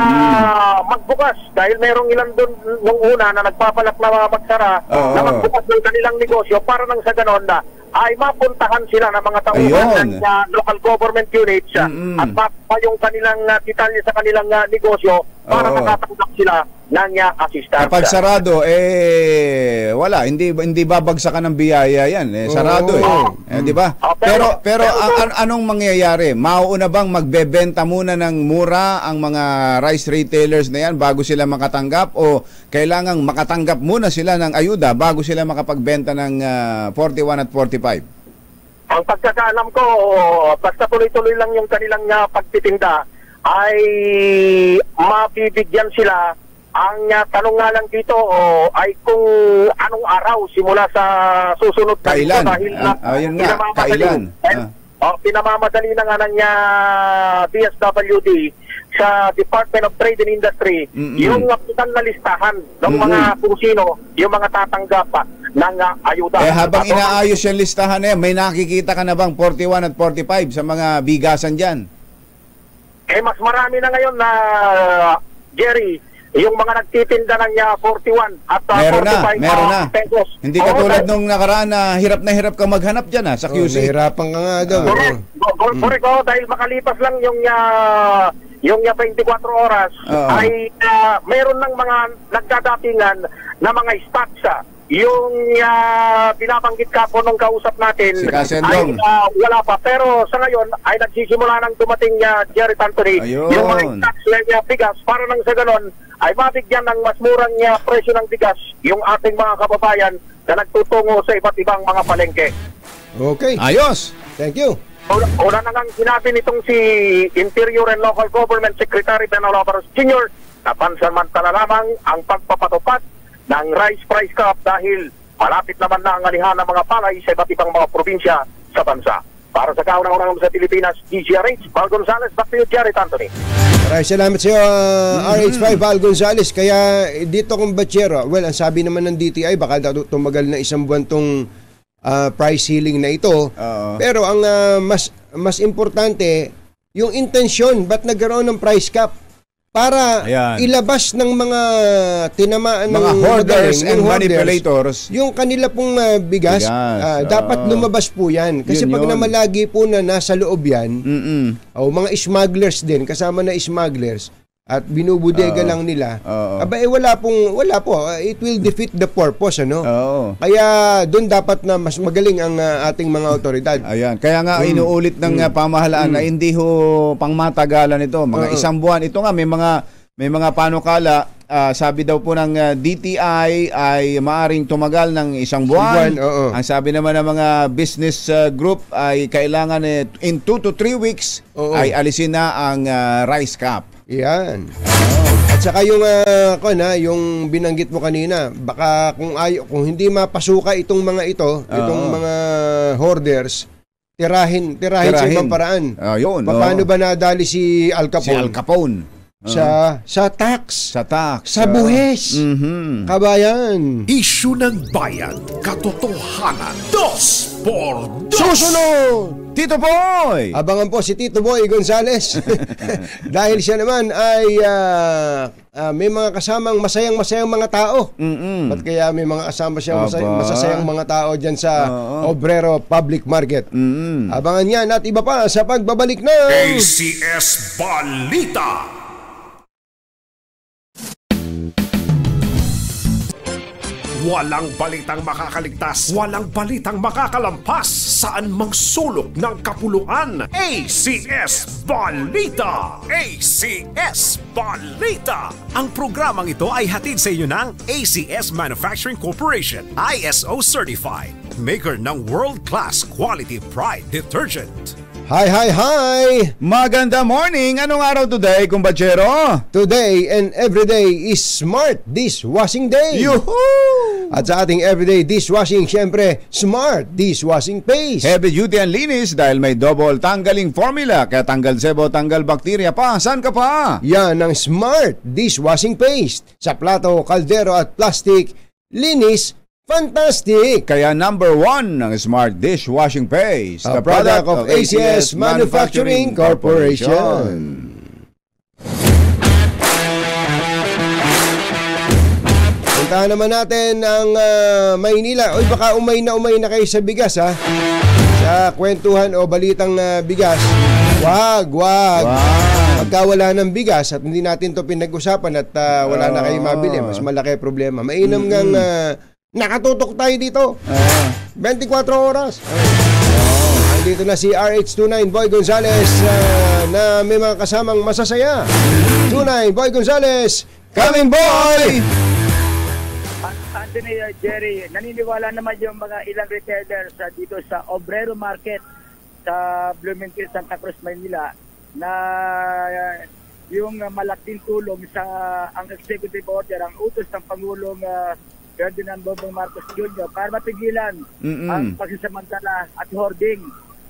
magbukas dahil merong ilan doon nung una na nagpapalak na magsara na magbukas ng kanilang negosyo para nang sa ganon na ay mapuntahan sila ng mga tauhan ng local government units at mapa yung kanilang detalye sa kanilang negosyo para makatanggap sila ng assistance. Kapag sarado, wala, hindi babagsakan ng biyaya yan. Sarado di ba? Pero anong mangyayari? Mauuna bang magbebenta muna ng mura ang mga rice retailers na yan bago sila makatanggap, o kailangang makatanggap muna sila ng ayuda bago sila makapagbenta ng 41 at 45? Ang pagkakaalam ko, basta tuloy-tuloy lang yung kanilang pagtitinda, ay mabibigyan sila. Ang tanong nga lang dito ay kung anong araw simula sa susunod na ito, dahil pinamamadali na nga ng DSWD sa Department of Trade and Industry yung kapitan na listahan ng mga kung sino yung mga tatanggap ng ayuda. Habang inaayos yung listahan na yan, may nakikita ka na bang 41 at 45 sa mga bigasan dyan? Mas marami na ngayon na Jerry, yung mga nagtitinda ng 41 at 45 pesos. Hindi katulad nung nakaraan na hirap ka maghanap dyan sa QC. Nahirapan ka nga daw. Correct dahil makalipas lang yung 24 oras ay mayroon ng mga nagdadatingan na mga stocks. Yung binabanggit ka po nung kausap natin ay wala pa. Pero sa ngayon ay nagsisimula nang dumating Jerry Anthony yung mga stocks ng bigas para nang sa ganon ay mabigyan ng mas murang presyo ng bigas yung ating mga kababayan na nagtutungo sa iba't ibang mga palengke. Okay. Ayos. Thank you. Una na ngang sinabi nitong si Interior and Local Government Secretary Benal Alvarez Jr. na pansamantala lamang ang pagpapatupad ng rice price cap dahil malapit naman na ang alihan ng mga palay sa iba't ibang mga probinsya sa bansa. Para sa kaunang-unang sa Pilipinas, DZRH, Val Gonzales, back to you, Jared Anthony. Maraming salamat sa iyo, RH5 Val Gonzales. Kaya dito kung Bachero, well, ang sabi naman ng DTI, baka tumagal na isang buwan tong price ceiling na ito. Pero ang mas importante, yung intensyon, ba't nagkaroon ng price cap? para Ayan. ilabas ng mga tinamaan Mga ng hoarders magaling, and yung manipulators. yung kanila pong bigas, dapat lumabas po yan. Kasi Yun, pag yun. namalagi po na nasa loob yan, o mga smugglers din, kasama na smugglers, at binubudega lang nila, wala po. It will defeat the purpose, ano? Kaya doon dapat na mas magaling ang ating mga otoridad. Ayan. Kaya nga inuulit ng pamahalaan na hindi ho pangmatagalan ito. Mga isang buwan. Ito nga may mga panukala, sabi daw po ng DTI ay maaring tumagal ng isang buwan. Ang sabi naman ng mga business group ay kailangan in 2 to 3 weeks ay alisin na ang rice cap. Yan. At saka yung yung binanggit mo kanina, baka kung hindi mapasuka itong mga itong mga hoarders, tirahin sa ibang paraan. Yun. Paano ba nadali si Al Capone? Si Al Capone. Sa tax. Sa buhes. Kabayan. Isyu ng bayan, katotohanan, 2x2. Susunod! Tito Boy! Abangan po si Tito Boy Gonzales. Dahil siya naman ay may mga kasamang masayang mga tao. Ba't kaya may mga kasama siya masasayang mga tao dyan sa Obrero Public Market? Abangan yan at iba pa sa pagbabalik ng ACS Balita. Walang balitang makakaligtas, walang balitang makakalampas, saan mang sulok ng kapuluan. ACS Balita! ACS Balita! Ang programang ito ay hatid sa inyo ng ACS Manufacturing Corporation, ISO Certified, maker ng world-class quality Pride Detergent. Hi! Maganda morning! Anong araw today, kumbachero? Today and everyday is Smart Dishwashing Day. Yuhuu! At sa ating everyday dishwashing, syempre, Smart Dishwashing Paste. Heavy duty and linis dahil may double tanggaling formula. Kaya tanggal sebo, tanggal bakterya pa. Saan ka pa? Yan ang Smart Dishwashing Paste. Sa plato, kaldero at plastic, linis, fantastic! Kaya number 1 ng Smart Dishwashing Paste. A product of ACS Manufacturing Corporation. Puntahan naman natin ang Maynila. Oy, baka umay na kayo sa bigas, ha? Sa kwentuhan o balitang bigas. Wag. Pagka wala ng bigas at hindi natin to pinag-usapan at wala na kayo mabili, mas malaki problema. Mainam ngang nakatutok tayo dito. 24 oras. Dito na si RH29 Boy Gonzales na may mga kasamang masasaya. 29 Boy Gonzales, coming boy! Anthony, Jerry, naniniwala naman yung mga ilang retailers dito sa Obrero Market sa Bloomington, Santa Cruz, Maynila na yung malaking tulong sa ang executive order, ang utos ng Pangulong Ferdinand Bongbong Marcos Jr. para mapigilan ang pagsasamantala at hoarding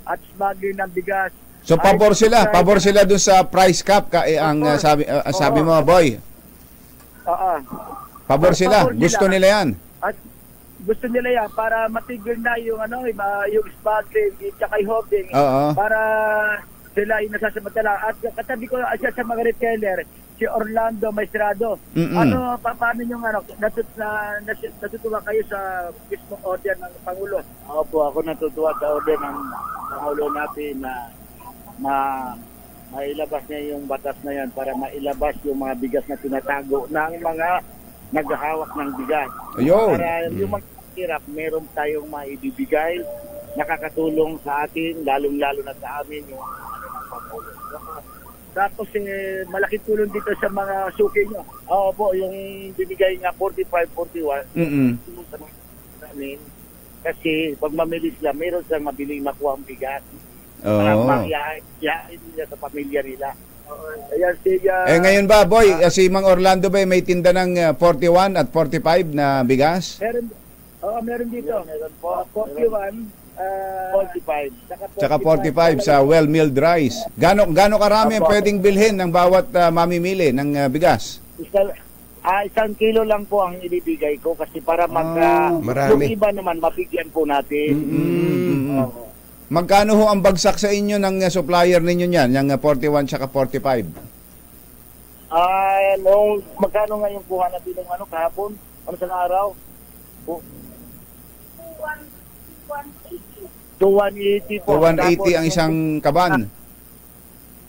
at smuggling ng bigas. So pabor sila doon sa price cap ang sabi mo, boy. Pabor sila. Gusto nila 'yan. At gusto nila 'yan para matigil na yung yung smuggling at hoarding para sila ay nasasamantala. At katabi ko siya sa mga retailer, si Orlando Maestrado. Paano yung natutuwa kayo sa mismo order ng Pangulo? Opo, ako natutuwa sa order ng Pangulo natin na mailabas niya yung batas na yan para mailabas yung mga bigas na tinatago ng mga naghahawak ng bigas. Ayun. Para yung mga hirap, meron tayong maibibigay, nakakatulong sa atin, lalong-lalo na sa amin yung Pangulo. Tapos malaking tulong dito sa mga suki nyo. Oo po, yung binigay nga 45-41. Kasi pag mamili sila, meron silang mabiling makuha ang bigas. Para makiyain nila sa pamilya nila. Ngayon ba, boy, si Mang Orlando ba may tinda ng 41 at 45 na bigas? Meron dito. Meron po. 41. 45. Tsaka 45 sa well-milled rice. Gano karami ang pwedeng bilhin ng bawat mamimili ng bigas? 1 kilo lang po ang ibibigay ko kasi para yung iba naman mabigyan po natin. Magkano ho ang bagsak sa inyo ng supplier ninyo niyan, yung 41 tsaka 45? Magkano nga yung kuha natin ng kahapon? Ano sa araw? 2,180 po. 180 ang isang kaban.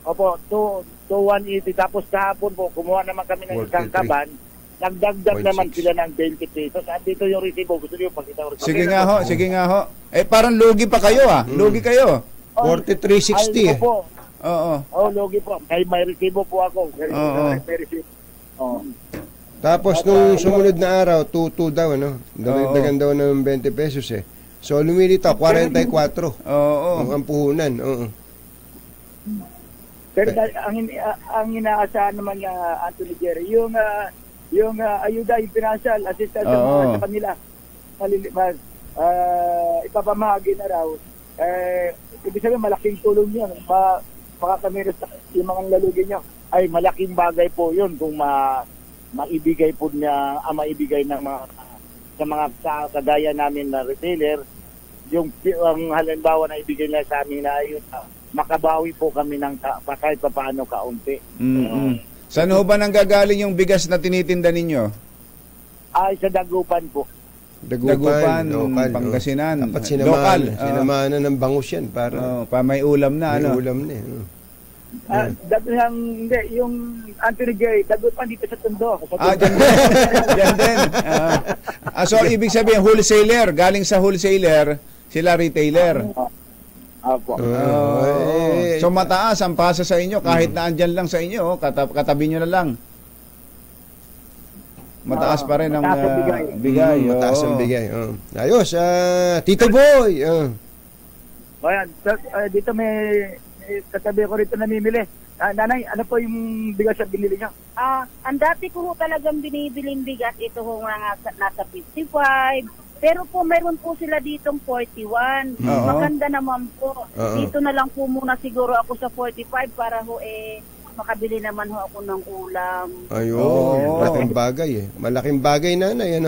Opo, 2,180. Tapos kahapon po, kumuha naman kami ng isang kaban. Nagdagdag naman sila ng 20 pesos. Andito yung resibo. Gusto niyo pakita ko? Sige nga ho. Parang lugi pa kayo Lugi kayo. 43.60 Oo. Lugi po. May resibo po ako. May resibo. Tapos nung sumunod na araw, 2 daw, Dagdagan daw ng 20 pesos So lumilitaw, 44. Ang puhunan, Pero ang inaasahan naman niya, Anthony Jerry, yung ayuda, yung financial assistance sa kanila, ipapamahagi na raw, ibig sabihin malaking tulong yun, makakamiros yung mga lalugin nyo, ay malaking bagay po yun kung maibigay po niya, maibigay ng sa mga kagaya namin na retailer, ang halimbawa na ibigay niya sa amin na ayun, makabawi po kami ng kahit pa paano kaunti. Saan ho ba nanggagaling yung bigas na tinitinda ninyo? Sa Dagupan po. Dagupan, lokal, Pangasinan. Dapat sinamahan na ng bangus yan para may ulam na. May ulam na Hindi, yung Anthony J, Dagupan dito sa Tondo. Dyan din. So, ibig sabihin, wholesaler. Galing sa wholesaler, sila retailer. Apo. So, mataas ang pasa sa inyo. Kahit na andyan lang sa inyo, katabi nyo na lang. Mataas pa rin ang bigay. Mataas ang bigay. Ayos, Tito Boy. Ayan, dito may katabi ko rito namimili. Nanay, ano po yung bigas na binili niyo? Ang dati ko talagang binibiling bigas, ito ho nga nasa 55. Pero po meron po sila ditong 41. Maganda naman po. Dito na lang po muna siguro ako sa 45 para ho makabili naman ho ako ng ulam. Ayun, malaking bagay Malaking bagay, nanay,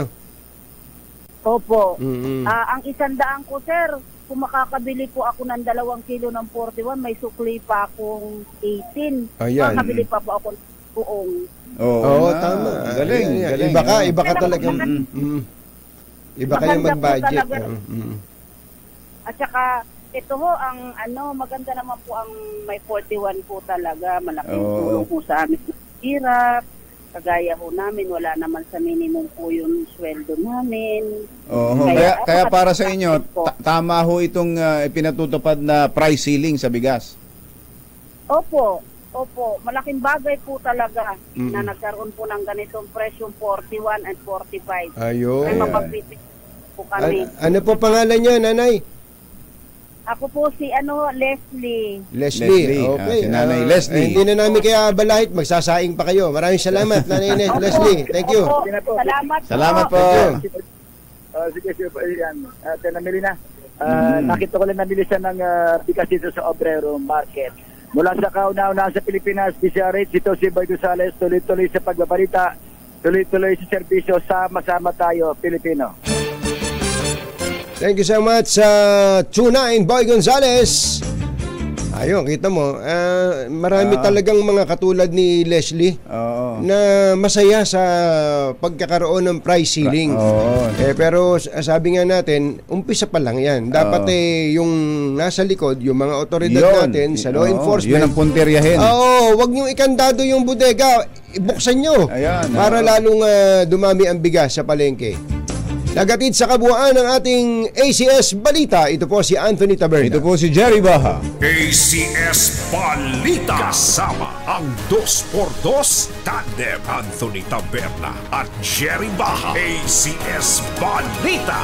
Opo. Ang 100 ko, sir, kung makakabili po ako ng 2 kilo ng 41, may sukli pa akong 18. Ayan. Makakabili pa po ako ng buong. Tama. Galing. Iba ka talaga. Iba kayo mag-budget. At saka, ito ho, maganda naman po ang may 41 po talaga. Malaking tulong po sa amin. Hirap. Kagaya ho namin, wala naman sa minimum po yung sweldo namin. Kaya para sa inyo, tama ho itong pinatutupad na price ceiling sa bigas? Opo. Malaking bagay po talaga na nagkaroon po ng ganitong presyong 41 and 45. Ayun. Ay mapapipit po kami. Ano po pangalan niyo, nanay? Ako po si Leslie. Okay. Si Nanay Leslie. Hindi na namin kaya balahit. Magsasaing pa kayo. Maraming salamat, Nanay Leslie. Thank you. Salamat po. Sige, yan. Namili na. Nakita ko lang namili siya ng bigas dito sa Obrero Market. Mula sa kauna-una sa Pilipinas, DCRH, ito si Boy Gonzales, tuloy-tuloy sa pagbabalita, tuloy-tuloy sa serbisyo, sama-sama tayo, Pilipino. Thank you so much sa Tune9, Boy Gonzales. Ayun, kita mo, marami talagang mga katulad ni Leslie na masaya sa pagkakaroon ng price ceiling. Pero sabi nga natin, umpisa pa lang yan. Dapat yung nasa likod, yung mga otoridad natin sa law enforcement. Yun ang punteryahin. Wag niyong ikandado yung bodega. Ibuksan nyo. Para lalong dumami ang bigas sa palengke. Nagatid sa kabuuan ng ating ACS Balita. Ito po si Anthony Taberna. Ito po si Jerry Baha. ACS Balita. Kasama ang 2x2 tandem Anthony Taberna at Jerry Baha. ACS Balita.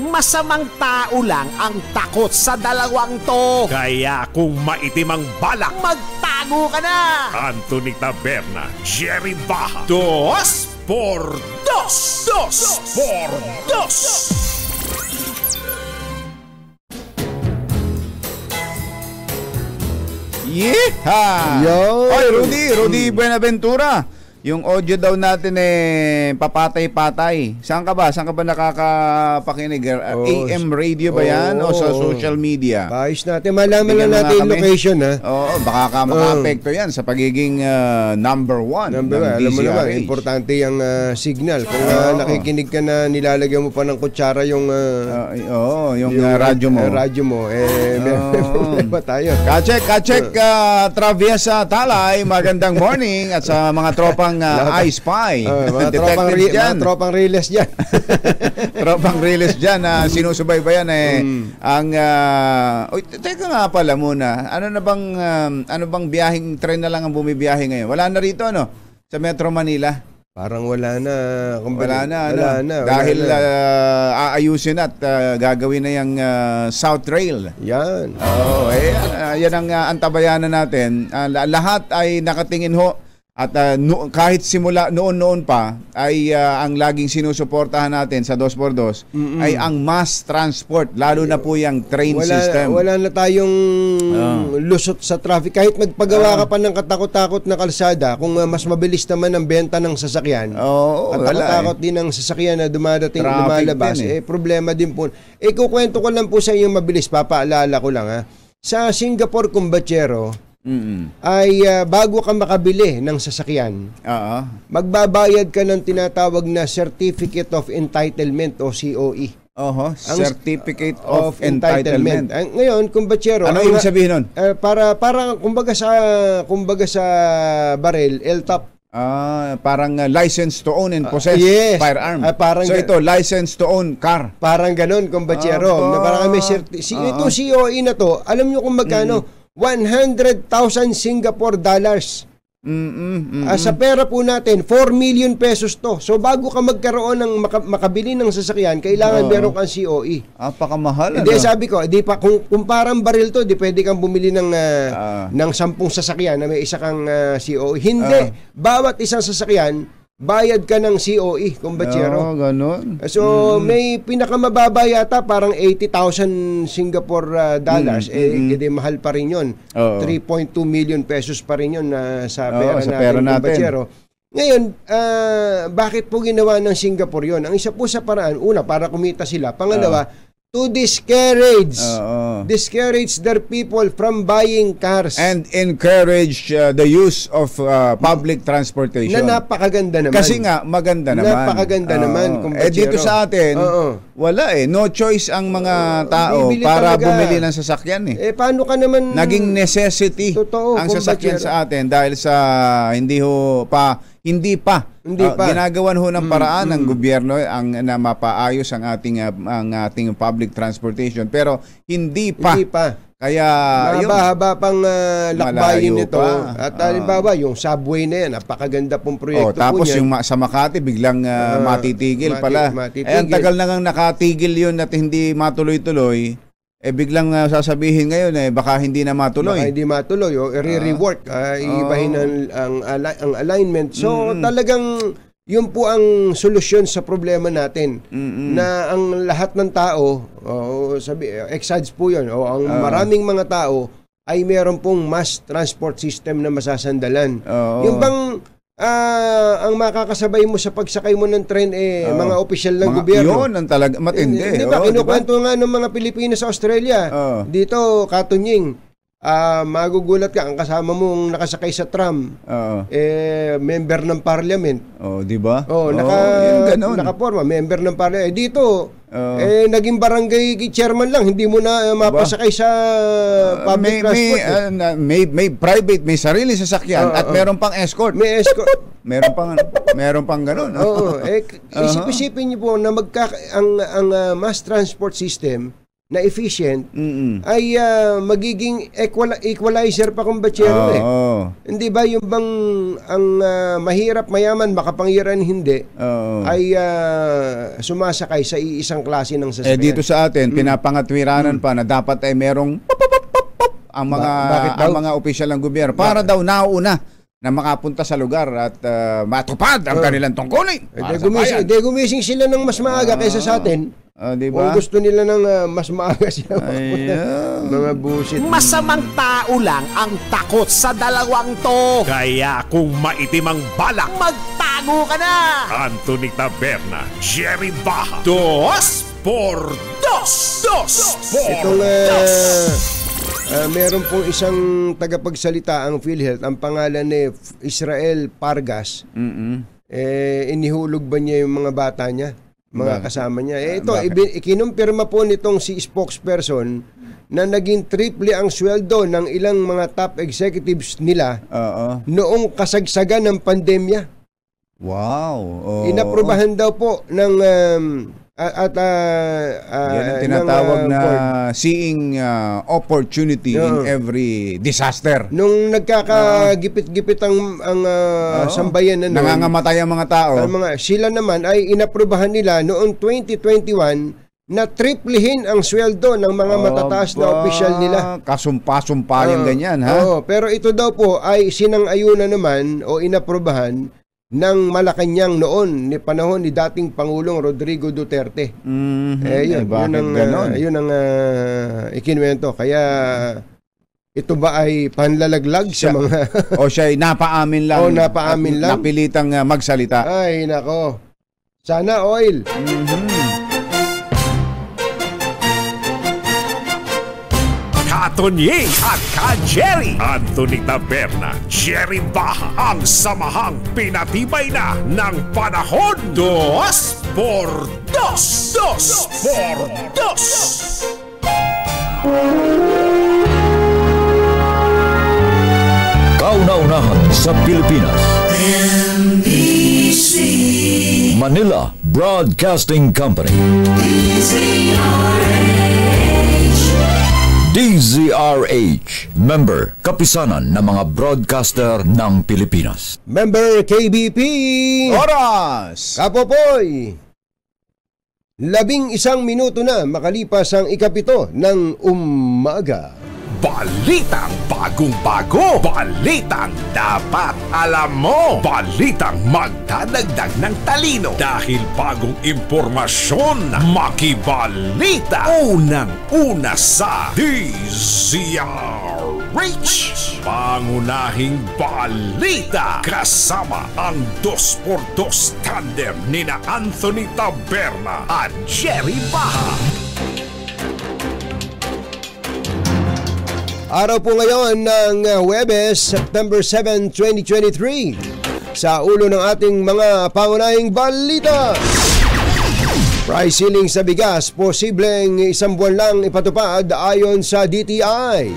Masamang tao lang ang takot sa dalawang to. Kaya kung maitim ang balak, magtago ka na. Anthony Taberna, Jerry Baha. 2x2. 2x2. Yeehaw! Yo! Oy, Rudy Buenaventura. yung audio daw natin papatay-patay. Saan ka ba? Saan ka ba nakakapakinig? AM radio ba yan? O sa social media? Ayos natin. Malaman lang natin yung location, ha? Oo, baka maka-apekto yan sa pagiging number one. Alam mo naman, importante yung signal. Kung nakikinig ka na nilalagyan mo pa ng kutsara yung radyo mo. May problema tayo. Kachek, Traviesa Talay, magandang morning. At sa mga tropang I-Spy. Mga tropang riles dyan. Tropang riles dyan na sinusubaybayan ang teka nga pala muna. Ano bang biyaheng tren na lang ang bumibiyahe ngayon? Wala na rito sa Metro Manila. Parang wala na. Wala na. Dahil aayusin at gagawin na yung South Rail. Yan. Yan ang antabayanan natin. Lahat ay nakatingin ho. At kahit simula noon pa ay ang laging sinusuportahan natin sa 2x2 ay ang mass transport, lalo na po yung train system. Wala na tayong lusot sa traffic. Kahit magpagawa ka pa ng katakot-takot na kalsada, kung mas mabilis naman ang benta ng sasakyan, katakot din ang sasakyan na lumalabas, problema din po. Kukwento ko lang po sa inyo mabilis, papaalala ko lang, ha. Sa Singapore, Kumbatsero, ay bago ka makabili ng sasakyan, magbabayad ka ng tinatawag na Certificate of Entitlement o COE. Certificate of Entitlement. Ngayon, Kumbatsero, ano ibig sabihin nun? Para kumbaga sa baril, LTOP. Parang license to own and possess firearm. So ito, license to own car. Parang ganun, Kumbatsero. Parang may ito COE na to, alam nyo kung magkano? 100,000 Singapore dollars. Sa pera po natin, 4 million pesos to. So bago ka magkaroon ng makabili ng sasakyan, kailangan meron kang COE. Pakamahal. Hindi, sabi ko, kung parang baril to, di pwede kang bumili ng 10 sasakyan na may isa kang COE. Hindi. Bawat isang sasakyan, bayad ka ng COE, Kumbatsero. Ganun. So, may pinakamababa yata, parang 80,000 Singapore dollars. Hindi mahal pa rin yun. 3.2 million pesos pa rin yun sa pera natin, Kumbatsero. Ngayon, bakit po ginawa ng Singapore yun? Ang isa po sa paraan, una, para kumita sila. Pangalawa, to discourage their people from buying cars and encourage the use of public transportation. Na napakaganda naman. Kasi nga maganda naman. Napakaganda naman, dito sa atin, wala no choice ang mga tao para bumili ng sasakyan paano ka naman naging necessity ang sasakyan sa atin dahil sa hindi pa ginagawan ho ng paraan ng gobyerno na mapaayos ang ating public transportation, pero hindi pa. Kaya mahaba pang lakbayin nito. At halimbawa, yung subway na yan, napakaganda pong proyekto tapos po yan. Yung sa Makati, biglang matitigil pala. Ang tagal na ngang nakatigil yun at hindi matuloy-tuloy. Biglang sasabihin ngayon baka hindi na matuloy. Baka hindi matuloy o i-rework, iibahin ang alignment. So talagang yun po ang solusyon sa problema natin. Na ang lahat ng tao, exads po yun, ang maraming mga tao ay meron pong mass transport system na masasandalan. Yung bang ang makakasabay mo sa pagsakay mo ng tren mga opisyal ng gobyerno. Yun ang talaga matindi. Di ba? Kinukwento nga ng mga Pilipino sa Australia. Dito, Katunying, magugulat ka, ang kasama mong nakasakay sa tram, member ng parliament. Di ba? Nakaporma, member ng parliament. Dito, naging barangay chairman lang, hindi mo na mapasakay sa public transport. May private, may sarili sasakyan at meron pang escort. May escort. meron pang ganun. Isip-isipin niyo po na ang mass transport system na efficient ay magiging equalizer pa, Kumbatsero Hindi ba yung bang ang mahirap mayaman makapangyarihan hindi ay sumasakay sa iisang klase ng sasakyan? Dito sa atin pinapangatwiranan pa na dapat ay merong ang mga opisyal ng gobyerno para daw nauna na makapunta sa lugar at matupad ang kanilang tungkulin. Gumising sila ng mas maaga kaysa sa atin. Diba? Kung gusto nila ng mas maaga siya mga bullshit. Masamang tao lang ang takot sa dalawang to. Kaya kung maitim ang balak, Magtago ka na! Anthony Taberna, Jerry Baja, 2 por 2. 2 por Itong 2. meron pong isang tagapagsalita ang PhilHealth, ang pangalan ni Israel Pargas. Inihulog ba niya yung mga bata niya? Mga kasama niya. Ito, ikinumpirma po nitong si spokesperson na naging triple ang sweldo ng ilang mga top executives nila noong kasagsagan ng pandemya. Wow. Inaprobahan daw po ng yan ang tinatawag na seeing opportunity in every disaster. Nung nagkakagipit-gipit ang sambayan na nangangamatay ang mga tao. Sila naman ay inaprobahan nila noong 2021 na triplehin ang sweldo ng mga matataas na opisyal nila. Kasumpa-sumpa yung ganyan, ha? Pero ito daw po ay sinang-ayunan naman o inaprobahan ng Malacanang noon ni panahon ni dating Pangulong Rodrigo Duterte. Yun ang ikinuwento. Kaya ito ba ay panlalaglag sa mga o siya ay napaamin lang? Napaamin lang. Napilitang magsalita. Ay, nako. Sana oil. Katonying at Ka-Jerry, Anthony Taberna, Jerry Baja, ang samahang pinatibay na ng panahon. 2 por 2. 2 por 2. Kauna-unahan sa Pilipinas. NBC Manila Broadcasting Company. DZRH, member, kapisanan ng mga broadcaster ng Pilipinas. Member KBP. Oras! Kapopoy! 11 minuto na makalipas ang ikapito ng umaga. Balitang bagong-bago, balitang dapat alam mo, balitang magdadagdag ng talino dahil bagong impormasyon, makibalita, unang-una sa DZRH. Pangunahing balita kasama ang 2x2 tandem nina Anthony Taberna at Jerry Baja. Araw po ngayon ng Huwebes, September 7, 2023. Sa ulo ng ating mga pangunahing balita. Price ceiling sa bigas, posibleng 1 buwan lang ipatupad ayon sa DTI.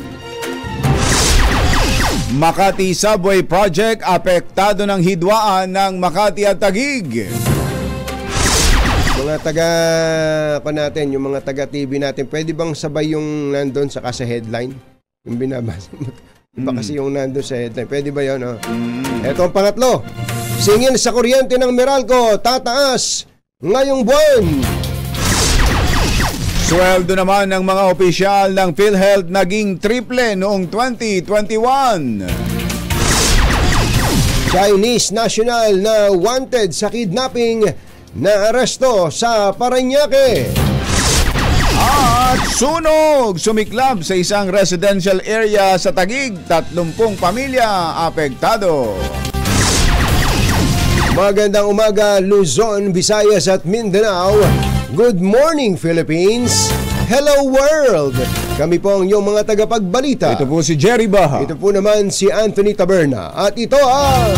Makati Subway Project, apektado ng hidwaan ng Makati at Taguig. Mga natin, yung mga taga-TV natin, pwede bang sabay yung nandun sa headline? Yung binabasa. Iba kasi yung nandun sa headline. Pwede ba yun? Ito ang pangatlo. Singil sa kuryente ng Meralco, tataas ngayong buwan. Sweldo naman ng mga opisyal ng PhilHealth naging triple noong 2021. Chinese national na wanted sa kidnapping na aresto sa Parañaque. At sunog! Sumiklab sa isang residential area sa Taguig, 30 pamilya apektado. Magandang umaga, Luzon, Visayas at Mindanao. Good morning, Philippines. Hello, world. Kami po ang iyong mga tagapagbalita. Ito po si Jerry Baja. Ito po naman si Anthony Taberna. At ito ang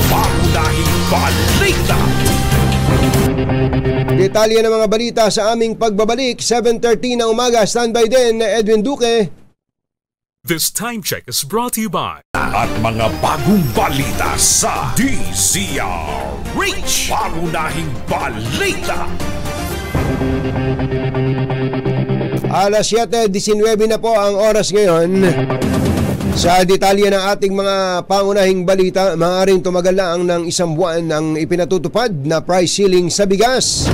Pangunahing balita. detalye ng mga balita sa aming pagbabalik. 7:30 na umaga. Standby din na Edwin Duque. This time check is brought to you by At mga bagong balita sa DZRH. Pangunahing balita. Alas 7:19 na po ang oras ngayon. Sa detalye ng ating mga pangunahing balita, maaaring tumagal lang ng 1 buwan ang ipinatutupad na price ceiling sa bigas.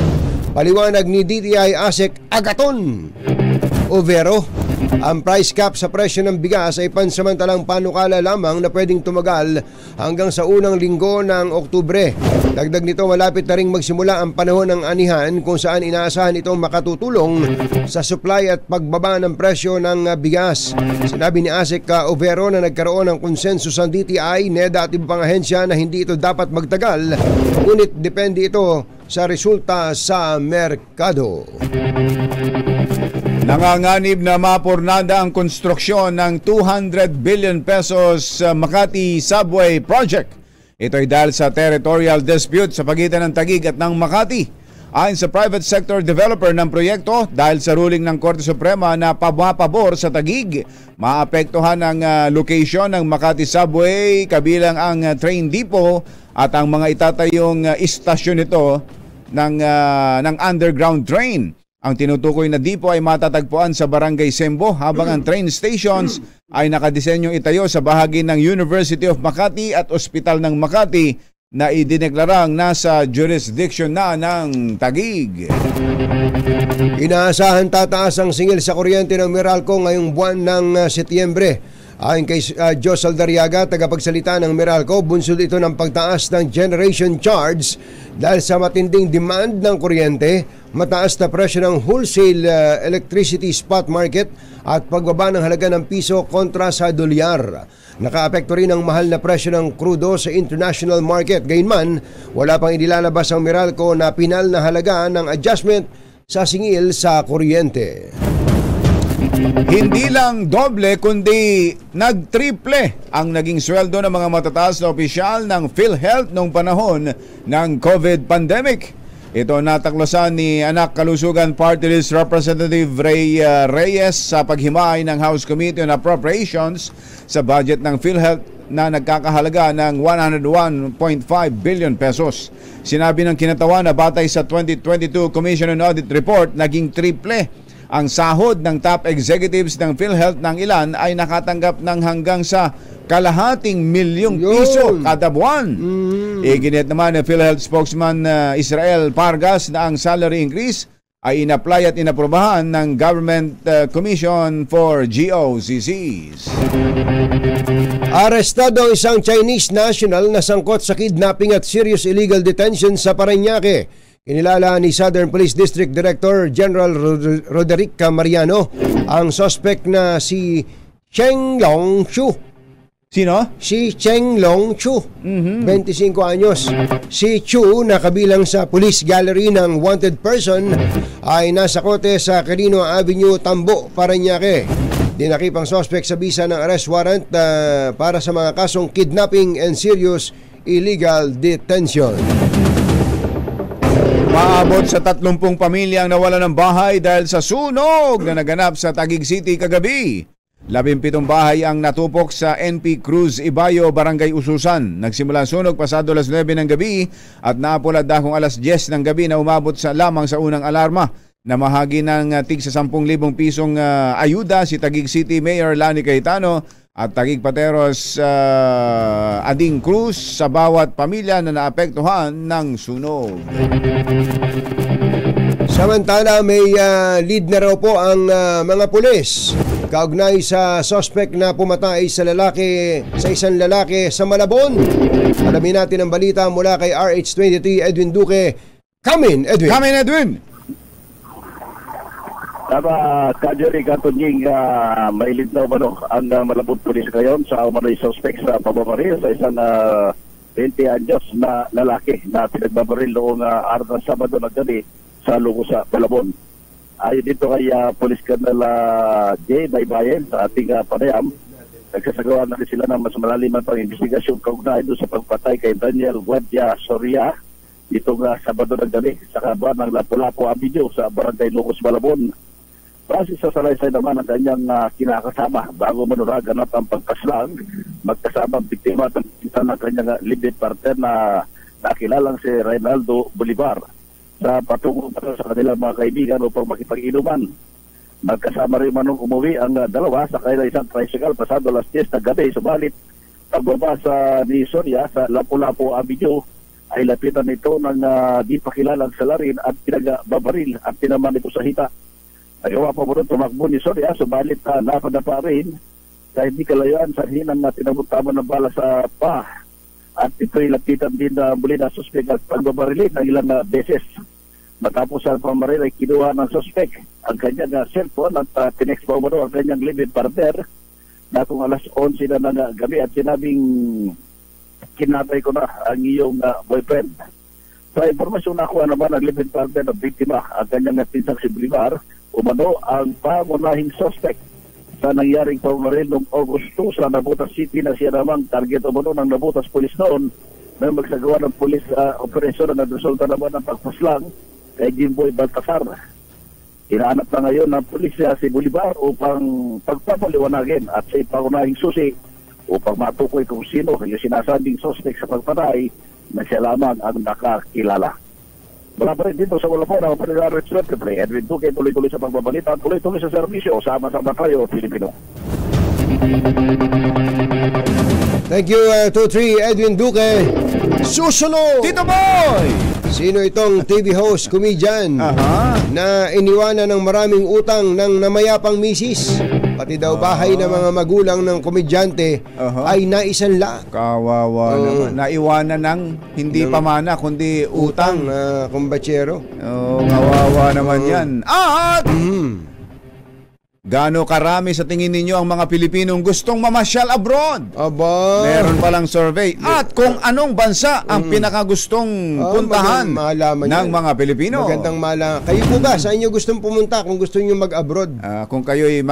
Paliwanag ni DTI ASEC Agaton Overo. Ang price cap sa presyo ng bigas ay pansamantalang panukala lamang na pwedeng tumagal hanggang sa unang linggo ng Oktubre. Dagdag nito, malapit na ring magsimula ang panahon ng anihan kung saan inaasahan itong makatutulong sa supply at pagbaba ng presyo ng bigas. Sinabi ni Asek Overo na nagkaroon ng konsensus ang DTI, NEDA at ibang ahensya na hindi ito dapat magtagal, ngunit depende ito sa resulta sa merkado. Nanganganib na mapurnada ang konstruksyon ng 200 billion pesos Makati Subway Project. Ito ay dahil sa territorial dispute sa pagitan ng Taguig at ng Makati. Ayon sa private sector developer ng proyekto, dahil sa ruling ng Korte Suprema na pabor sa Taguig, maapektuhan ang location ng Makati Subway, kabilang ang train depot at ang mga itatayong istasyon nito ng underground train. Ang tinutukoy na depot ay matatagpuan sa Barangay Sembo, habang ang train stations ay nakadisenyong itayo sa bahagi ng University of Makati at Ospital ng Makati na idineklarang nasa jurisdiction na ng Taguig. Inaasahan tataas ang singil sa kuryente ng Meralco ngayong buwan ng Setyembre. Ayon kay Jos Aldariaga, tagapagsalita ng Meralco, bunsod ito ng pagtaas ng generation charge dahil sa matinding demand ng kuryente, mataas na presyo ng wholesale electricity spot market at pagbaba ng halaga ng piso kontra sa dolyar. Nakaapekto rin ang mahal na presyo ng krudo sa international market. Gayunman, wala pang inilalabas ang Meralco na pinal na halaga ng adjustment sa singil sa kuryente. Hindi lang doble kundi nagtriple ang naging sweldo ng mga matataas na opisyal ng PhilHealth noong panahon ng COVID pandemic. Ito nataklasan ni Anak Kalusugan Party List Representative Ray Reyes sa paghimay ng House Committee on Appropriations sa budget ng PhilHealth na nagkakahalaga ng 101.5 billion pesos. Sinabi ng kinatawan na batay sa 2022 Commission on Audit Report, naging triple ang sahod ng top executives ng PhilHealth, ng ilan ay nakatanggap ng hanggang sa kalahating milyong piso kada buwan. Iginit naman ng PhilHealth spokesman Israel Pargas na ang salary increase ay inapply at inaprobahan ng Government Commission for GOCCs. Arestado ang isang Chinese national na sangkot sa kidnapping at serious illegal detention sa Parañaque. Kinilala ni Southern Police District Director General Roderick Mariano ang suspect na si Cheng Long Chu. Sino? Si Cheng Long Chu, 25 anyos. Si Chu, na kabilang sa police gallery ng wanted person, ay nasa kote sa Quirino Avenue, Tambo, Parañaque. Dinakip ang suspect sa bisa ng arrest warrant para sa mga kasong kidnapping and serious illegal detention. Maabot sa 30 pamilya ang nawala ng bahay dahil sa sunog na naganap sa Taguig City kagabi. 17 bahay ang natupok sa NP Cruz Ibayo, Barangay Ususan. Nagsimula ang sunog pasado alas 9 ng gabi at naapula dakong alas 10 ng gabi na umabot lamang sa unang alarma. Namahagi ng tig sa 10,000 pisong ayuda si Taguig City Mayor Lani Cayetano at Taguig Pateros Ading Cruz sa bawat pamilya na naapektuhan ng sunog. Samantala, may lead na raw po ang mga pulis kaugnay sa suspect na pumatay sa isang lalaki sa Malabon. Alamin natin ang balita mula kay RH23 Edwin Duque. Come in, Edwin! Tama, Kajeri Katunying, may lead na umano ang Malabon Police ngayon sa umano'y suspect sa pagbabaril sa isang 20 anyos na lalaki na pinagbabaril noong araw ng Sabado na gabi sa lugo sa Malabon. Ayon dito kay Police Colonel J. Baybayen sa ating panayam, nagsasagawa na rin sila ng mas malalim ang pang-investigasyon kaugnay doon sa pagpatay kay Daniel Guardia Soria itong Sabado ng gabi sa kabuan ng Lapu-Lapu Avenue sa Barangay Locos, Malabon. Francis sa salaysay naman ang kanyang kinakasama bago manuragan at ang pagkaslang magkasama ang biktima at ang kita ng kanyang live partner na nakilalang si Reynaldo Bolivar sa patungo sa kanilang mga kaibigan upang makipag-inuman. Magkasama rin manong umuwi ang dalawa sa kanilang isang tricycle pasado alas 10 na gabi. Subalit, pagbaba sa ni Soria sa Lapu-Lapu Avenue ay lapitan nito ng di pakilalang salarin at pinagbabaril at tinaman ito sa hita. Ayaw pa mo rin tumakbo ni Soria, subalit napadapa rin kahit di kalayuan sa hinang na tinabot-tamo ng bala sa pa. At ito'y lapitan din na muli na suspek at pagbabarilin ng ilang beses. Matapos ang pamaril ay kinuha ng suspek ang kanyang cellphone at tinext pa umano ang kanyang live-in partner na kung alas 11 na ng gabi at sinabing kinatay ko na ang iyong boyfriend. Sa impormasyon nakuha naman ang live-in partner ng biktima ang kanyang pinsang si Bolivar, umano ang pangunahing suspect sa nangyaring pamaril noong August 2 sa Nabotas City na siya namang target umano ng Nabotas Police noon na magsagawa ng police operation na nagresulta naman ng pagpaslang kay Jimboy Baltasar. Hinahanap na ngayon ng pulisya si Bolivar upang pagpapaliwanagin at sa ipangunahing susi upang matukoy kung sino yung sinasabing suspect sa pagpatay na siya lamang ang nakakilala. Mula pa rin dito sa Walapo na Panilarit Replay, Edwin Duque tuloy-tuloy sa pagbabalita at tuloy-tuloy sa serbisyo. Sama-sama tayo, Pilipino. Thank you, 2-3 Edwin Duque. Susunod! Tito Boy! Sino itong TV host, comedian na iniwanan ng maraming utang ng namayapang misis? Pati daw bahay ng mga magulang ng komedyante ay naisanla. Kawawa naman. Naiwanan ng hindi pamana kundi utang. Kumbatsero. Kawawa naman yan. At gaano karami sa tingin ninyo ang mga Pilipinong gustong mamasyal abroad? Aba. Meron palang survey. At kung anong bansa ang pinakagustong puntahan ng mga Pilipino? Magandang malaman. Kayo po ba? Saan nyo gustong pumunta kung gusto nyo mag-abroad? Kung kayo'y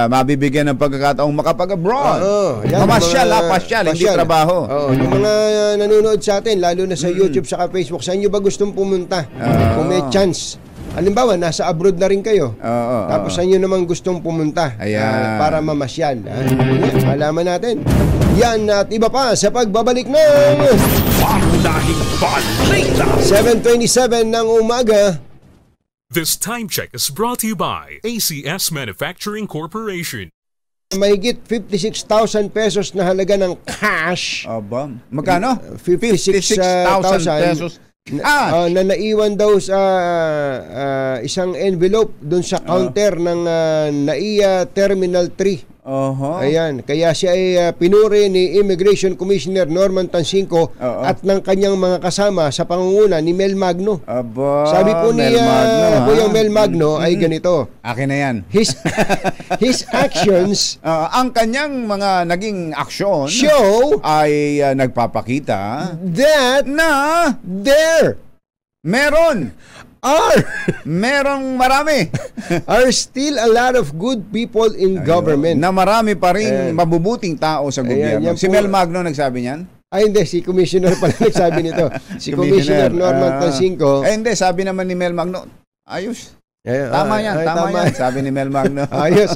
mabibigyan ng pagkakataong makapag-abroad. Pasyal, hindi trabaho. Yung mga nanonood sa atin, lalo na sa YouTube saka Facebook, saan nyo ba gustong pumunta? Kung may chance. Halimbawa, nasa abroad na rin kayo. Tapos saan nyo naman gustong pumunta para mamasyal. Malaman natin. Yan at iba pa sa pagbabalik ng Pangunahing balita. 7:27 ng umaga. This time check is brought to you by ACS Manufacturing Corporation. Mahigit 56,000 pesos na halaga ng cash. Aba, magkano? 56,000 pesos. Na naiwan daw sa isang envelope doon sa counter ng NAIA Terminal 3. Ayan, kaya siya ay pinuri ni Immigration Commissioner Norman Tansinco at ng kanyang mga kasama sa pangunguna ni Mel Magno. Sabi po ni Kuya Mel Magno ay ganito. Akin na yan. His actions, ang kanyang mga naging aksyon show ay nagpapakita that merong marami are still a lot of good people in government. Na marami pa rin mabubuting tao sa gobyerno. Si Mel Magno nagsabi niyan? Ay hindi, si Commissioner pala nagsabi nito. Si Commissioner Norman Tansinco. Hindi, sabi naman ni Mel Magno, ayos. Tama yan. Sabi ni Mel Magno. Ayos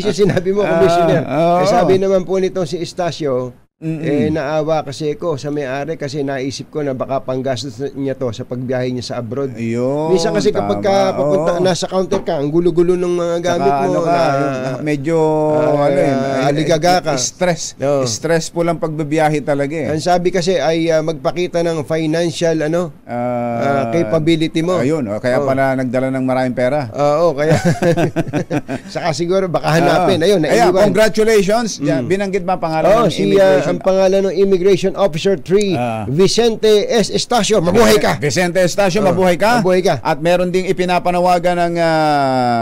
yung sinabi mo, Commissioner. Sabi naman po nito si Estacio, naawa kasi ko sa may-ari kasi naisip ko na baka panggastos niya to sa pagbiyahe niya sa abroad. Minsan kasi kapag papunta nasa counter ka, ang gulo-gulo ng mga gamit mo medyo aligaga ka. Stressful ang pagbibiyahe talaga eh. Ang sabi kasi ay magpakita ng financial capability mo. Kaya pala nagdala ng maraming pera. Kaya saka siguro baka hanapin. Congratulations. Binanggit ba pangalan ng immigration? Ang pangalan ng Immigration Officer 3, Vicente S. Estacio. Mabuhay ka! Vicente Estacio, mabuhay ka! At meron ding ipinapanawagan ng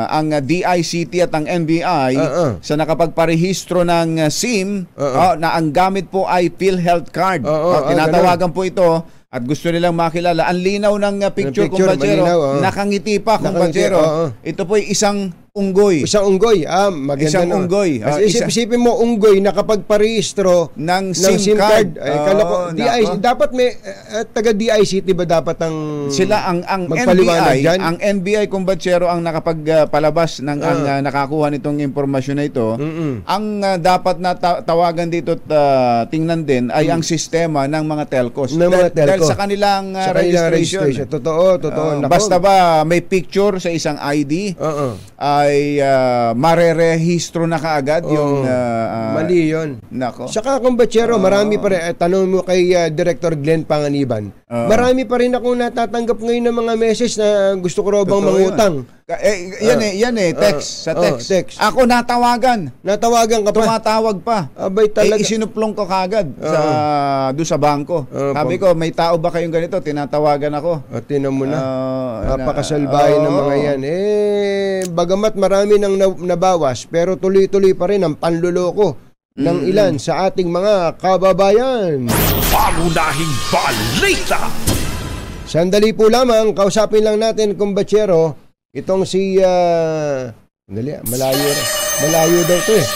ang DICT at ang NBI sa nakapagparehistro ng SIM na ang gamit po ay PhilHealth card. Tinatawagan po ito at gusto nilang makilala. Ang linaw ng picture kumbachero. Nakangiti pa kumbachero. Ito po ay isang unggoy. Isang unggoy. Maganda isang unggoy. Isipin mo unggoy na kapag parehistro ng SIM card. Dapat may taga DICT ba dapat ang sila ang NBI, ang NBI kumbatsero ang nakapagpalabas ng ang nakakuha nitong impormasyon na ito. Ang dapat na tawagan dito at tingnan din ay ang sistema ng mga telcos. Dahil sa kanilang registration. Totoo. Basta ba may picture sa isang ID? Ay marerehistro na kaagad yung mali yun. Nako. Saka kumbachero, marami pa rin, tanong mo kay Director Glenn Panganiban, marami pa rin akong natatanggap ngayon ng mga message na gusto ko raw bang mangutang. Yan text. Sa text. Text. Ako natawagan. Natawagan ka pa? Tumatawag pa. Abay talaga. Isinuplong ko kagad doon sa bangko. Sabi ko, may tao ba kayong ganito? Tinatawagan ako. Tinan mo na. Napakasalbahe ng mga yan. Bagamat marami nang nabawas, pero tuloy-tuloy pa rin ang panluloko ng ilan sa ating mga kababayan. Pangunahing balita. Sandali po lamang, kausapin lang natin, kumbachero, itong si, malayo daw to eh.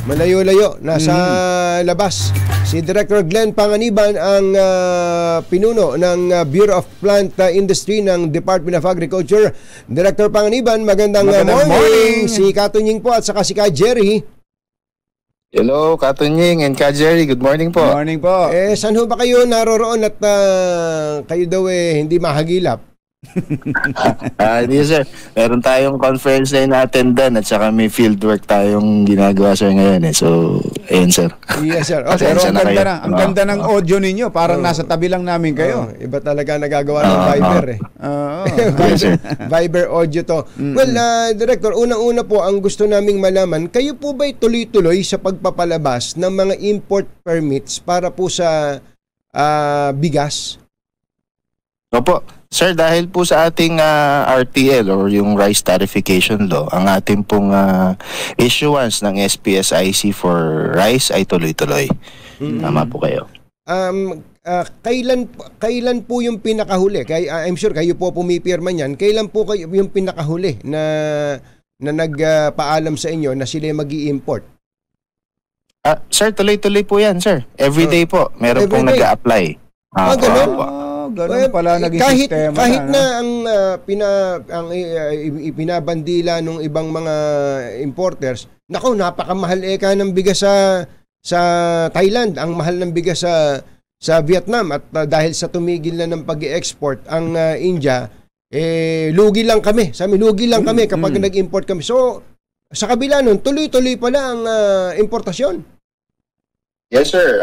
Malayo-layo, nasa labas. Si Director Glenn Panganiban ang pinuno ng Bureau of Plant Industry ng Department of Agriculture. Director Panganiban, magandang morning. Si Katunying po at saka si Ka Jerry. Hello, Katunying and Ka Jerry. Good morning po. Good morning po. Saan ho ba kayo naroroon at kayo daw hindi mahagilap? Hindi sir, meron tayong conference na in-attendan at saka may fieldwork tayong ginagawa sir ngayon So, ayun sir. Yes sir. Pero ang ganda ng audio ninyo, parang nasa tabi lang namin kayo. Iba talaga nagagawa ng Viber Viber audio to. Well, Director, unang-una po ang gusto naming malaman, kayo po ba'y tuloy-tuloy sa pagpapalabas ng mga import permits para po sa bigas? Opo. Sir, dahil po sa ating RTL or yung Rice Tarification Law, ang ating pong issuance ng SPSIC for rice ay tuloy-tuloy. Tama po kayo. Kailan po yung pinakahuli? I'm sure kayo po pumipirma niyan. Kailan po kayo yung pinakahuli na nagpaalam sa inyo na sila mag-i-import? Sir, tuloy-tuloy po yan, sir. Everyday po. Meron pong nag-a-apply. Ganun? Ganun pala naging sistema. Kahit na ang ipinabandila ng ibang mga importers, nako, napakamahal ng bigas sa Thailand, ang mahal ng bigas sa Vietnam, at dahil sa tumigil na ng pag-i-export ang India, lugi lang kami. Lugi lang kami kapag nag-import kami. So, sa kabila nun, tuloy-tuloy pala ang importasyon. Yes, sir.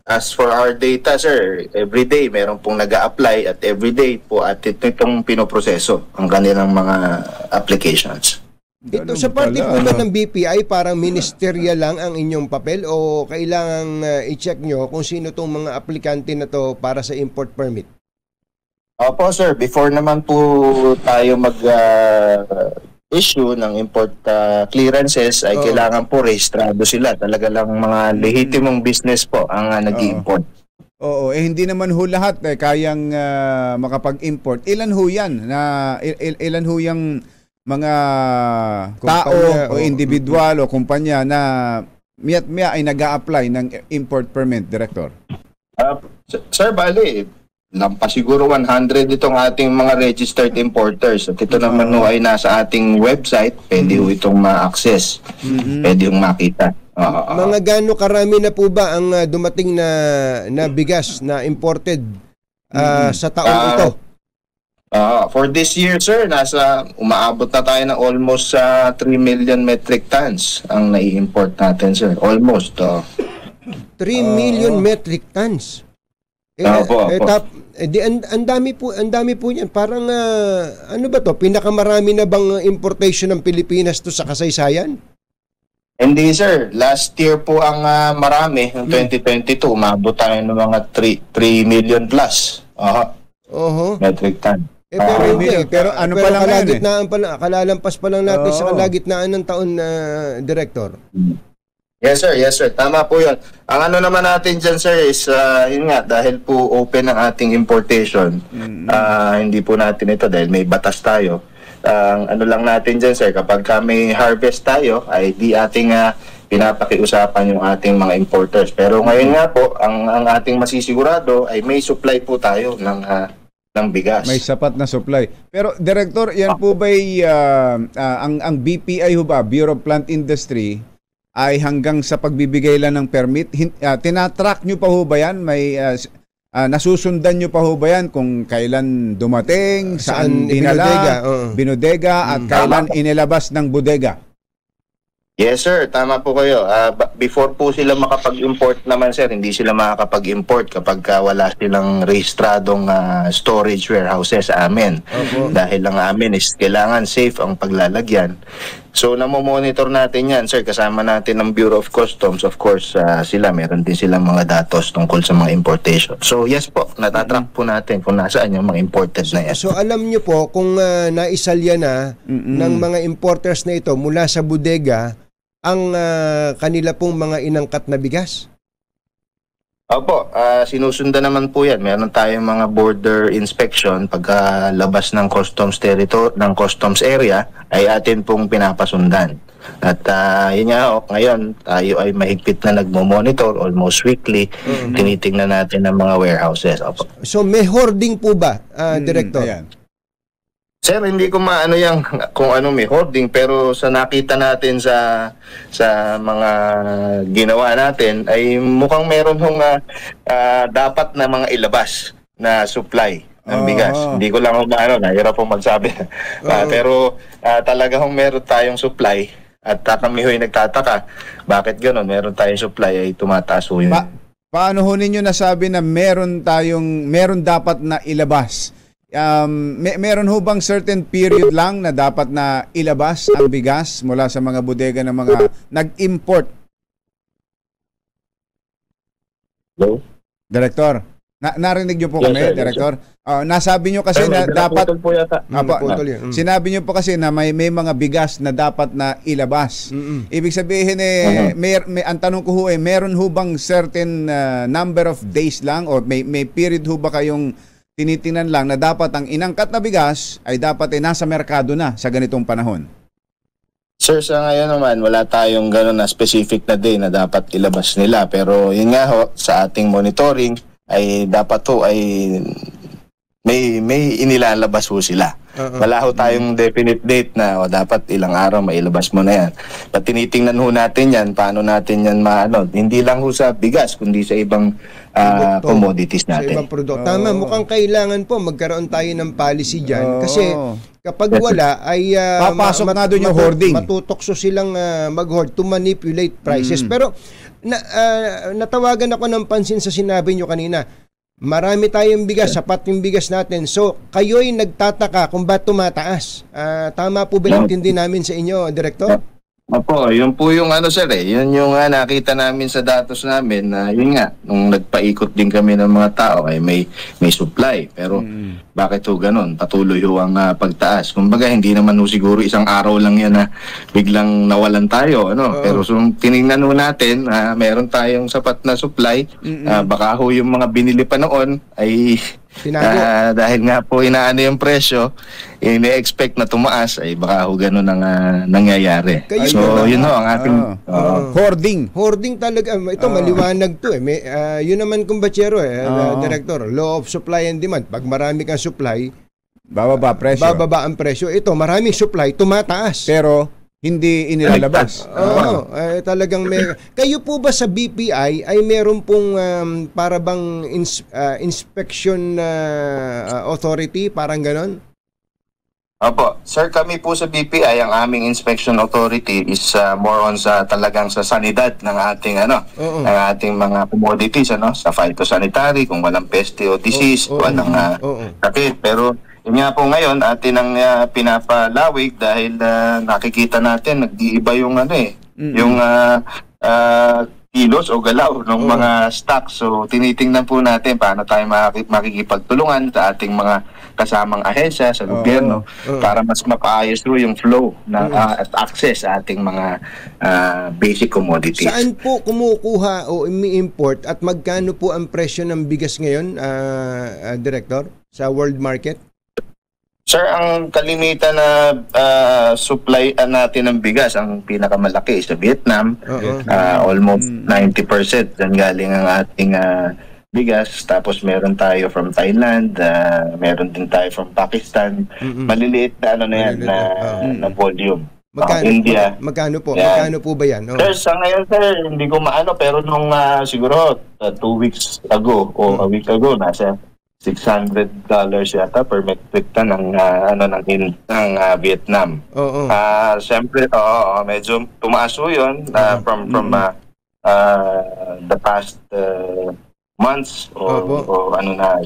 As for our data, sir, everyday meron pong nag-a-apply at everyday po at itong pinoproseso ang kanilang mga applications. Ito sa parte po ba ng BPI, parang ministerial lang ang inyong papel o kailangang i-check nyo kung sino itong mga aplikante na to para sa import permit? Opo, sir. Before naman po tayo issue ng import clearances ay kailangan po rehistrado sila. Talaga lang mga lehitimong business po ang nag-i-import. Oo, hindi naman ho lahat kayang makapag-import. Ilan ho yan? Ilan ho yung mga tao o individual o kumpanya na miya't-miya ay nag-a-apply ng import permit, Director? Sir, bali, lampas siguro 100 itong ating mga registered importers. At ito naman ay nasa ating website. Pwede itong ma-access. Pwede yung makita. Mga gaano karami na po ba ang dumating na bigas na imported sa taong ito? For this year, sir, umaabot na tayo ng almost 3 million metric tons ang nai-import natin, sir. Almost. 3 million metric tons? Ang dami po niyan. Parang ano ba to? Pinakamarami na bang importation ng Pilipinas to sa kasaysayan? Hindi, sir. Last year po ang marami, ng 2022, umabot tayo ng mga 3 million plus. Metric ton. Pero ano pa lang kalagitnaan kalalampas pa lang natin sa kalagitnaan ng taon na Director. Yes sir, tama po 'yun. Ang ano naman natin diyan, sir, is yun nga, dahil po open ang ating importation. Hindi po natin ito dahil may batas tayo. Ano lang natin diyan, sir, kapag may harvest tayo ay di ating pinapakiusapan yung ating mga importers. Pero ngayon nga po, ang ating masisigurado ay may supply po tayo ng bigas. May sapat na supply. Pero Director, yan po ba'y ang BPI ho ba, Bureau of Plant Industry, ay hanggang sa pagbibigay lang ng permit, tinatrack nyo pa ho ba yan? May nasusundan nyo pa ho ba yan kung kailan dumating, saan dinala, binodega, at kailan inilabas ng bodega? Yes sir, tama po kayo. Before po sila makapag-import naman sir, hindi sila makakapag-import kapag wala silang rehistradong storage warehouses sa amin. Dahil lang amin is kailangan safe ang paglalagyan. So namomonitor natin yan sir, kasama natin ng Bureau of Customs. Of course, meron din silang mga datos tungkol sa mga importation. So yes po, natatrack po natin kung nasaan yung mga imported na yan. So alam nyo po kung naisalya na ng mga importers na ito mula sa bodega ang kanila pong mga inangkat na bigas? Opo, sinusundan naman po yan. Meron tayong mga border inspection pagkalabas ng customs territory, ng customs area ay atin pong pinapasundan. At yun nga, ngayon tayo ay mahigpit na nagmo-monitor almost weekly. Tinitingnan natin ang mga warehouses. Opo. So may hoarding po ba, Director? Ayan. Sir, hindi ko maano yung kung ano may hoarding, pero sa nakita natin sa mga ginawa natin ay mukhang meron dapat na mga ilabas na supply ng bigas. Hindi ko lang nahirap pong magsabi. Pero talagang meron tayong supply at kami ho'y nagtataka. Bakit gano'n? Meron tayong supply ay tumataas ho yun. Paano ho ninyo nasabi na meron dapat na ilabas? Meron ho bang certain period lang na dapat na ilabas ang bigas mula sa mga bodega ng mga nag-import? Hello? Director, narinig niyo po kami, Sir, Director? Nasabi niyo kasi na dapat sinabi niyo po kasi na may mga bigas na dapat na ilabas. Ibig sabihin ang tanong ko ho meron ho bang certain number of days lang or may period ho ba kayong tinitingnan lang na dapat ang inangkat na bigas ay dapat nasa merkado na sa ganitong panahon? Sir, sa ngayon naman, wala tayong gano'n na specific na day na dapat ilabas nila. Pero yun nga ho, sa ating monitoring, ay dapat ho ay may inilalabas ho sila. Wala ho tayong definite date na dapat ilang araw mailabas mo na yan. At tinitingnan ho natin yan, paano natin yan hindi lang ho sa bigas, kundi sa ibang commodities natin. Sa ibang produkto. Tama, mukhang kailangan po magkaroon tayo ng policy dyan. Kasi kapag wala ay papasok na doon yung hoarding. Matutokso silang mag-hoard to manipulate prices. Pero natawagan ako ng pansin sa sinabi nyo kanina. Marami tayong bigas, sapat yung bigas natin. So, kayo'y nagtataka kung ba't tumataas. Tama po ba intindi namin sa inyo, Director? Opo, yun po yung sir yun yung nakita namin sa datos namin na yun nga, nung nagpaikot din kami ng mga tao ay may supply. Pero bakit ho ganun? Patuloy ho ang pagtaas. Kumbaga hindi naman ho siguro isang araw lang yan na biglang nawalan tayo. Pero tinignan ho natin, meron tayong sapat na supply. Baka ho yung mga binili pa noon ay dahil nga po inaano yung presyo, ine-expect na tumaas, ay baka ho ganun ang nangyayari. So yun ho ang ating hoarding talaga. Ito maliwanag to yun naman kumbatsero Director, law of supply and demand. Pag marami kang supply, bababa ang presyo. Ito maraming supply, tumataas pero hindi inilalabas. Talagang may. Kayo po ba sa BPI ay meron pong para bang inspection authority, parang ganon? Opo. Sir, kami po sa BPI, ang aming inspection authority is more on sa talagang sa sanidad ng ating ng ating mga commodities sa phytosanitary, kung walang peste o disease, walang sakit. Pero yun nga po ngayon, atin ang pinapalawig dahil nakikita natin, nag-iiba yung yung kilos o galaw ng mga stock. So, tinitingnan po natin paano tayo makikipagtulungan sa ating mga kasamang ahensya sa gobyerno para mas mapaayos yung flow at access sa ating mga basic commodities. Saan po kumukuha o imi-import at magkano po ang presyo ng bigas ngayon, Director, sa world market? Sir, ang kalimitan na supply natin ng bigas, ang pinakamalaki sa Vietnam, almost 90% dyan galing ang ating bigas. Tapos meron tayo from Thailand, meron din tayo from Pakistan. Maliliit na na volume. India. Magkano po? Yeah. Magkano po ba yan? Sir, sa ngayon sir, hindi ko maano, pero nung siguro 2 weeks ago o a week ago, nasa $600 yata per metric ton ng Vietnam. Oo. Siyempre, medyo tumaas po yun from the past months o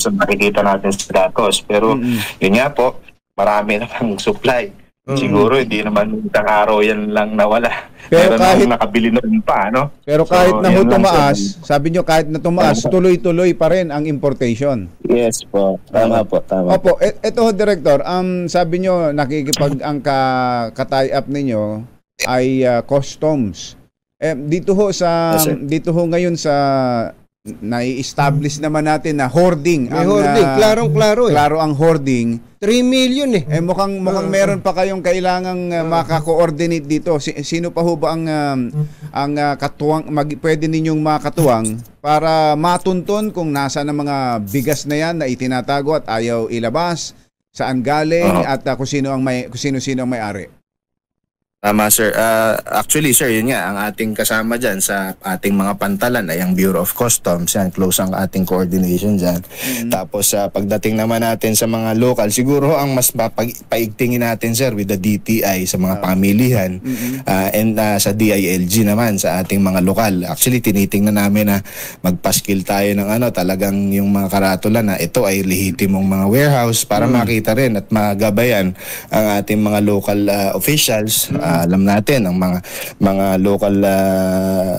so nakikita natin sa datos. Pero yun nga po, marami namang supply. Siguro hindi naman isang araw yan lang nawala. Pero kahit nakabili noon pa, no? Pero kahit na tumaas, sabi nyo kahit na tumaas, tuloy-tuloy pa rin ang importation. Yes po. Tama po. Opo, ito Director, sabi nyo ang ka-tie up ninyo ay customs. Dito ho ngayon sa nai-establish naman natin na hoarding. May hoarding, klarong-klaro Klaro ang hoarding. 3 million mukhang meron pa kayong kailangang maka-coordinate dito. Sino pa ho ba ang katuwang pwede ninyong makatuwang para matunton kung nasa ng mga bigas na yan na itinatago at ayaw ilabas, saan galing at kung sino ang may-ari? Tama sir. Actually sir, yun nga, ang ating kasama dyan sa ating mga pantalan ay ang Bureau of Customs. Yan, close ang ating coordination dyan. Tapos pagdating naman natin sa mga local, siguro ang mas paigtingin natin sir with the DTI sa mga pamilihan and sa DILG naman sa ating mga lokal. Actually, tinitingnan namin na magpaskil tayo ng talagang yung mga karatula na ito ay lehitimong mga warehouse para makita rin at magabayan ang ating mga local officials. Alam natin ang mga local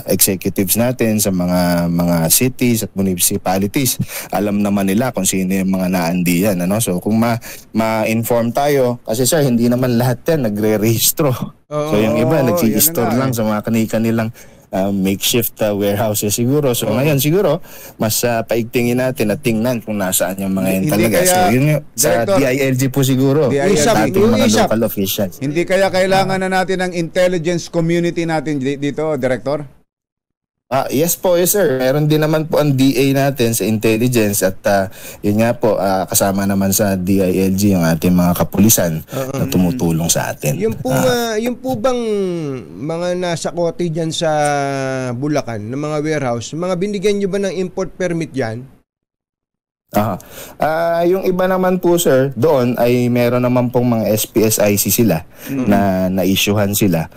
executives natin sa mga cities at municipalities, alam naman nila kung sino yung mga naandiyan, so kung ma-inform tayo, kasi sir hindi naman lahat yan nagre-rehistro, so yung iba nag-i-store lang sa mga kanilang makeshift warehouses siguro. So ngayon siguro mas paigtingin natin at tingnan kung nasaan yung mga yan talaga. So yun sa DILG po siguro, ating mga local officials. Hindi kaya kailangan na natin ng intelligence community natin dito, Director? Yes po, yes sir. Meron din naman po ang DA natin sa intelligence at yun nga po, kasama naman sa DILG yung ating mga kapulisan na tumutulong sa atin. Yung po bang mga nasa kote dyan sa Bulacan, ng mga warehouse, mga binigyan nyo ba ng import permit dyan? Yung iba naman po sir, doon ay meron naman pong mga SPSIC sila na na-issuehan sila.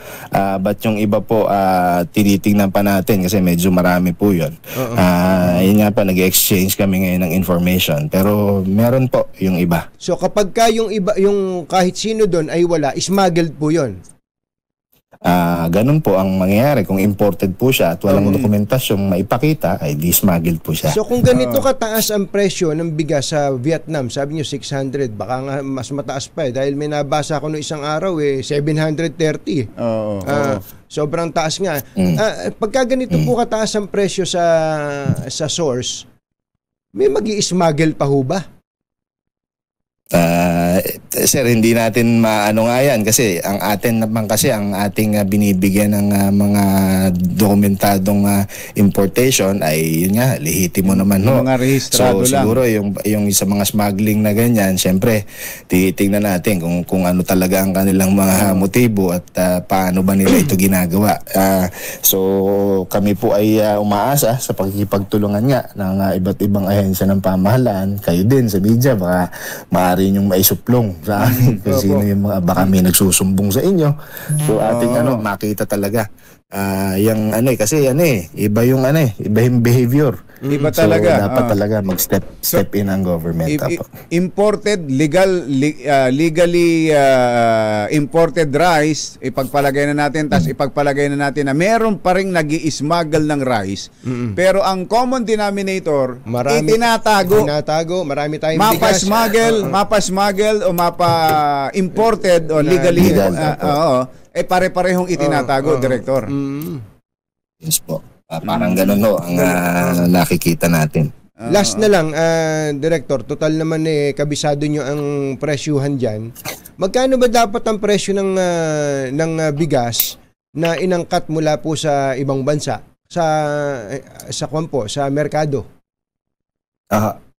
But yung iba po tinitingnan pa natin kasi medyo marami po yun. Yun nga pa, nag-exchange kami ngayon ng information. Pero meron po yung iba. So kapag yung iba, yung kahit sino doon ay wala, smuggled po yun? Ganun po ang mangyayari. Kung imported po siya at walang dokumentasyong maipakita, ay di-smuggled po siya. So kung ganito kataas ang presyo ng bigas sa Vietnam, sabi nyo 600, baka nga mas mataas pa dahil may nabasa ako noong isang araw 730. Sobrang taas nga. Pagka ganito po kataas ang presyo sa source, may magi-smuggle pa ho ba? Sir, hindi natin maano nga yan kasi ang atin naman kasi ang ating binibigyan ng mga dokumentadong importation ay yun nga, lehitimo naman mga rehistrado so, siguro yung sa mga smuggling na ganyan, syempre titingnan natin kung ano talaga ang kanilang mga motibo at paano ba nila ito ginagawa. So kami po ay umaasa sa pagkikipagtulungan nga ng iba't ibang ahensya ng pamahalaan, kayo din sa media, baka maaari yung maisuplong sa amin kung sino yung mga baka may nagsusumbong sa inyo. So ating makita talaga yung kasi iba yung iba yung behavior. Iba talaga. So dapat talaga mag-step in ang government. Imported legally imported rice, ipagpalagay na natin na meron pa ring nag-i-smuggle ng rice. Pero ang common denominator, itinatago, marami tayong bigas. Mapa-smuggle o mapa-imported o legally pare-parehong itinatago, Director. Yes po. Parang ganun ang nakikita natin. Last na lang, Director, total naman kabisado nyo ang presyuhan dyan. Magkano ba dapat ang presyo ng bigas na inangkat mula po sa ibang bansa sa merkado?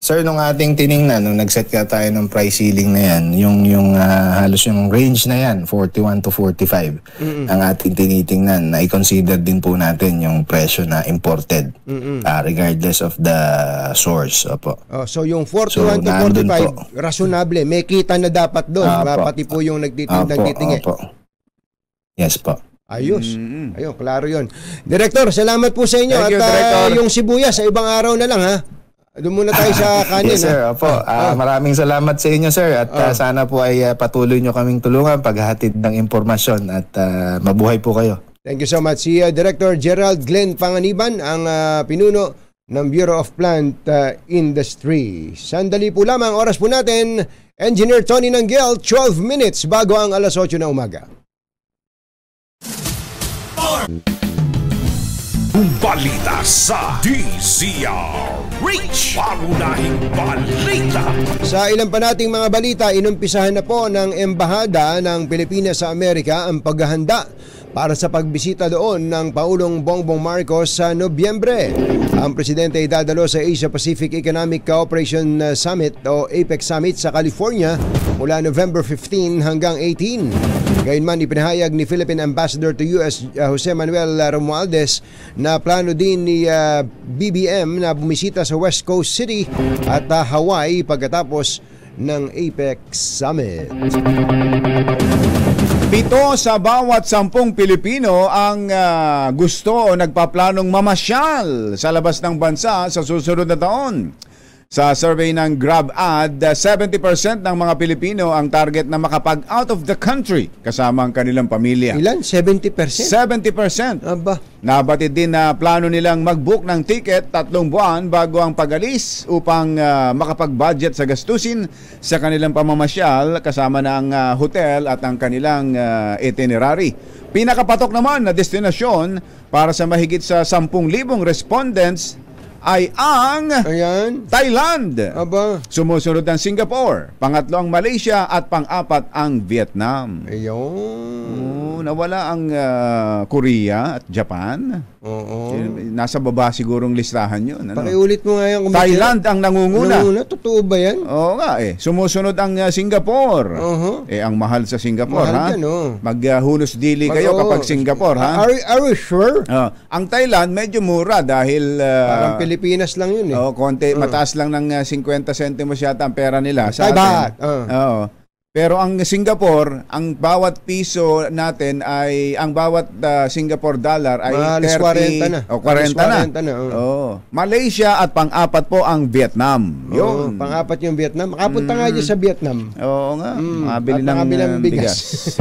Sir, nung ating tiningnan, nung nag-set ka tayo ng price ceiling na yan, yung halos yung range na yan, 41 to 45, ang ating tinitingnan, na i-consider din po natin yung presyo na imported, regardless of the source. Opo. So yung 41 to 45, rasyonable, may kita na dapat doon, pati po yung nagtitingi. Yes po. Ayos. Ayun, klaro yun. Director, salamat po sa inyo. Thank you, at Director. yung sibuyas, sa ibang araw na lang ha. Doon muna tayo sa kanin. Yes, sir. Opo. Maraming salamat sa inyo, sir. At sana po ay patuloy nyo kaming tulungan paghahatid ng impormasyon at mabuhay po kayo. Thank you so much. Si Director Gerald Glenn Panganiban, ang pinuno ng Bureau of Plant Industry. Sandali po lamang, oras po natin, Engineer Tony Nanggel, 12 minutes bago ang alas 8 na umaga. Balita sa DZRH. Pangunahing balita. Sa ilan pa nating mga balita, inumpisahan na po ng Embahada ng Pilipinas sa Amerika ang paghahanda para sa pagbisita doon ng Pangulong Bongbong Marcos sa Nobyembre. Ang presidente ay dadalo sa Asia-Pacific Economic Cooperation Summit o APEC Summit sa California mula November 15 hanggang 18. Gayunman, ipinahayag ni Philippine Ambassador to US Jose Manuel Romualdez na plano din ni BBM na bumisita sa West Coast City at Hawaii pagkatapos ng APEC Summit. 7 sa bawat 10 Pilipino ang gusto o nagpaplanong mamasyal sa labas ng bansa sa susunod na taon. Sa survey ng GrabAd, 70% ng mga Pilipino ang target na makapag-out of the country kasama ang kanilang pamilya. Ilan? 70%? 70%. Aba. Nabatid din na plano nilang mag-book ng ticket 3 buwan bago ang pag-alis upang makapag-budget sa gastusin sa kanilang pamamasyal kasama ng hotel at ang kanilang itinerary. Pinakapatok naman na destinasyon para sa mahigit sa 10,000 respondents ay ang Thailand. Aba. Sumusunod ang Singapore, pangatlo ang Malaysia at pang-apat ang Vietnam. Ayun. Nawala ang Korea at Japan. Oo. Nasa baba sigurong listahan yun. Ano? Pakiulit mo nga yan. Thailand ang nangunguna. Totoo ba yan? Oo nga eh. Sumusunod ang Singapore. Ang mahal sa Singapore. Mahal yan, Maghunos dili kayo kapag Singapore. Are you sure? Ang Thailand medyo mura dahil parang Pilipinas lang yun eh. Konti, mataas lang ng 50 centimos yata ang pera nila sa Thai baht. Pero ang Singapore, ang bawat piso natin ay, ang bawat Singapore dollar ay 40 na. 40 na. Malaysia at pang-apat po ang Vietnam. Yun. Pang-apat yung Vietnam. Makapunta nga dyan sa Vietnam. Oo nga. Mabili ng bigas.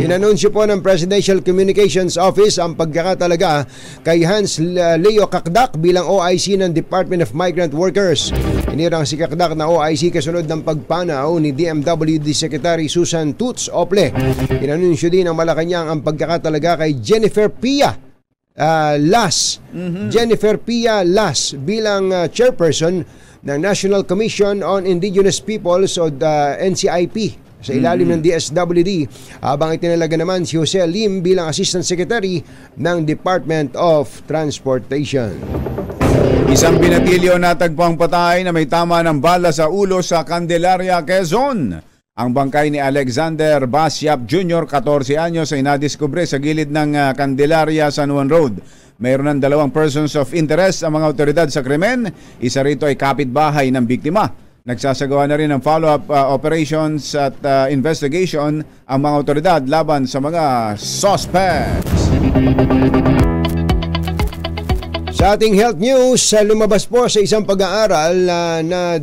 Inanunsyo po ng Presidential Communications Office ang pagkakatalaga kay Hans Leo Kakdak bilang OIC ng Department of Migrant Workers. Inirang si Kakdak na OIC kasunod ng pagpanaw ni DMWD Secretary Susan Toots Ople. Inanunsyo din ng Malacanang ang pagkakatalaga kay Jennifer Pia Las. Jennifer Pia Las bilang chairperson ng National Commission on Indigenous Peoples o NCIP sa ilalim ng DSWD, habang itinalaga naman si Jose Lim bilang Assistant Secretary ng Department of Transportation. Isang binatilyo natagpuang patay na may tama ng bala sa ulo sa Candelaria, Quezon. Ang bangkay ni Alexander Basyap Jr., 14 anyos, ay nadiskubre sa gilid ng Candelaria, San Juan Road. Mayroon ng 2 persons of interest ang mga otoridad sa krimen. Isa rito ay kapitbahay ng biktima. Nagsasagawa na rin ng follow-up operations at investigation ang mga otoridad laban sa mga suspects. Sa ating health news, lumabas po sa isang pag-aaral na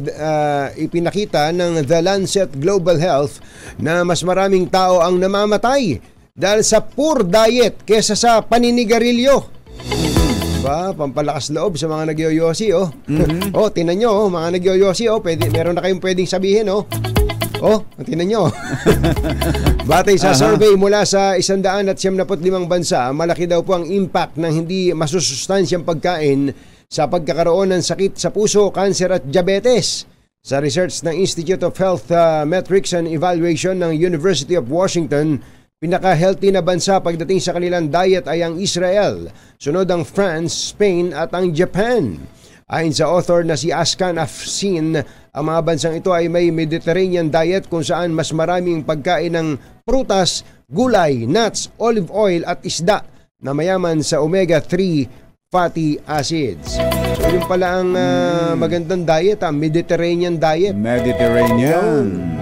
ipinakita ng The Lancet Global Health na mas maraming tao ang namamatay dahil sa poor diet kesa sa paninigarilyo. Pampalakas loob sa mga nagyoyosi, tinan nyo, mga nagyoyosi, meron na kayong pwedeng sabihin, tinan nyo. Batay sa survey mula sa 175 bansa, malaki daw po ang impact ng hindi masusustansyang pagkain sa pagkakaroon ng sakit sa puso, kanser at diabetes. Sa research ng Institute of Health Metrics and Evaluation ng University of Washington, pinaka-healthy na bansa pagdating sa kanilang diet ay ang Israel. Sunod ang France, Spain at ang Japan. Ayon sa author na si Askan Afsin, ang mga bansang ito ay may Mediterranean diet kung saan mas maraming pagkain ng prutas, gulay, nuts, olive oil at isda na mayaman sa omega-3 fatty acids. So yun pala ang magandang diet, Mediterranean diet. Mediterranean.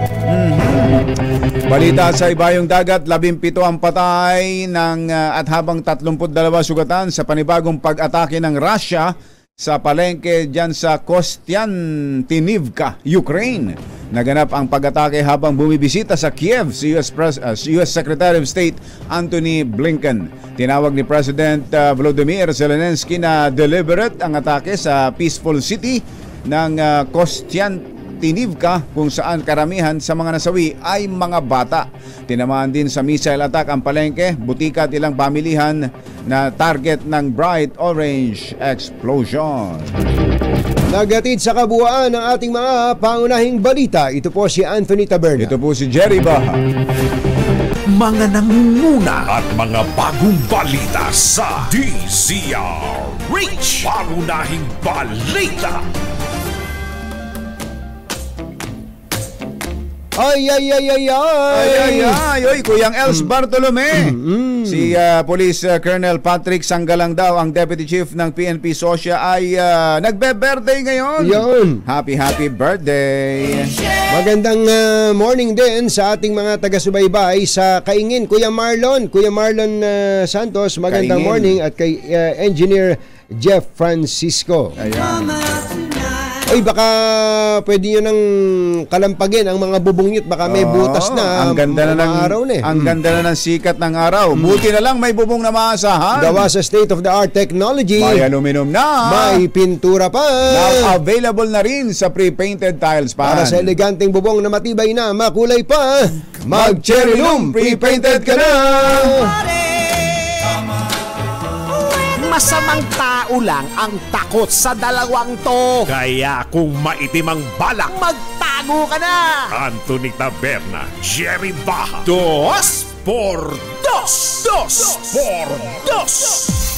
Balita sa ibayong dagat, 17 ang patay at habang 32 sugatan sa panibagong pag-atake ng Russia sa palengke dyan sa Kostiantynivka, Ukraine. Naganap ang pag-atake habang bumibisita sa Kiev si US Secretary of State Antony Blinken. Tinawag ni President Volodymyr Zelensky na deliberate ang atake sa peaceful city ng Kostiantynivka kung saan karamihan sa mga nasawi ay mga bata. Tinamaan din sa missile attack ang palengke, butika at ilang pamilihan na target ng bright orange explosion. Nagatid sa kabuuan ng ating mga pangunahing balita. Ito po si Anthony Taberna. Ito po si Jerry Baha. Mga nangunguna at mga bagong balita sa DZRH. Pangunahing balita. Ay, Kuyang Els Bartolome. Si Police Colonel Patrick Sanggalang daw, ang Deputy Chief ng PNP Sosya, ay nagbe-birthday ngayon. Yun. Happy birthday. Magandang morning din sa ating mga taga-subaybay sa Kaingin, Kuya Marlon Santos, magandang Kaingin. morning, at kay Engineer Jeff Francisco. Ayan. Ay, baka pwede nyo nang kalampagin ang mga bubungyot, baka may butas na. Ang ganda na ng araw na. Ang ganda na ng sikat ng araw. Buti na lang may bubong na maasahan. Gawa sa state-of-the-art technology. May aluminum na. May pintura pa. Now available na rin sa pre-painted tiles pan. Para sa eleganteng bubong na matibay na, makulay pa, mag-Cherry Loom, pre-painted ka na. Masamang tao lang ang takot sa dalawang to. Kaya kung maitim ang balak, Magtago ka na! Anthony Taberna, Jerry Baha. 2 por 2. 2 por 2.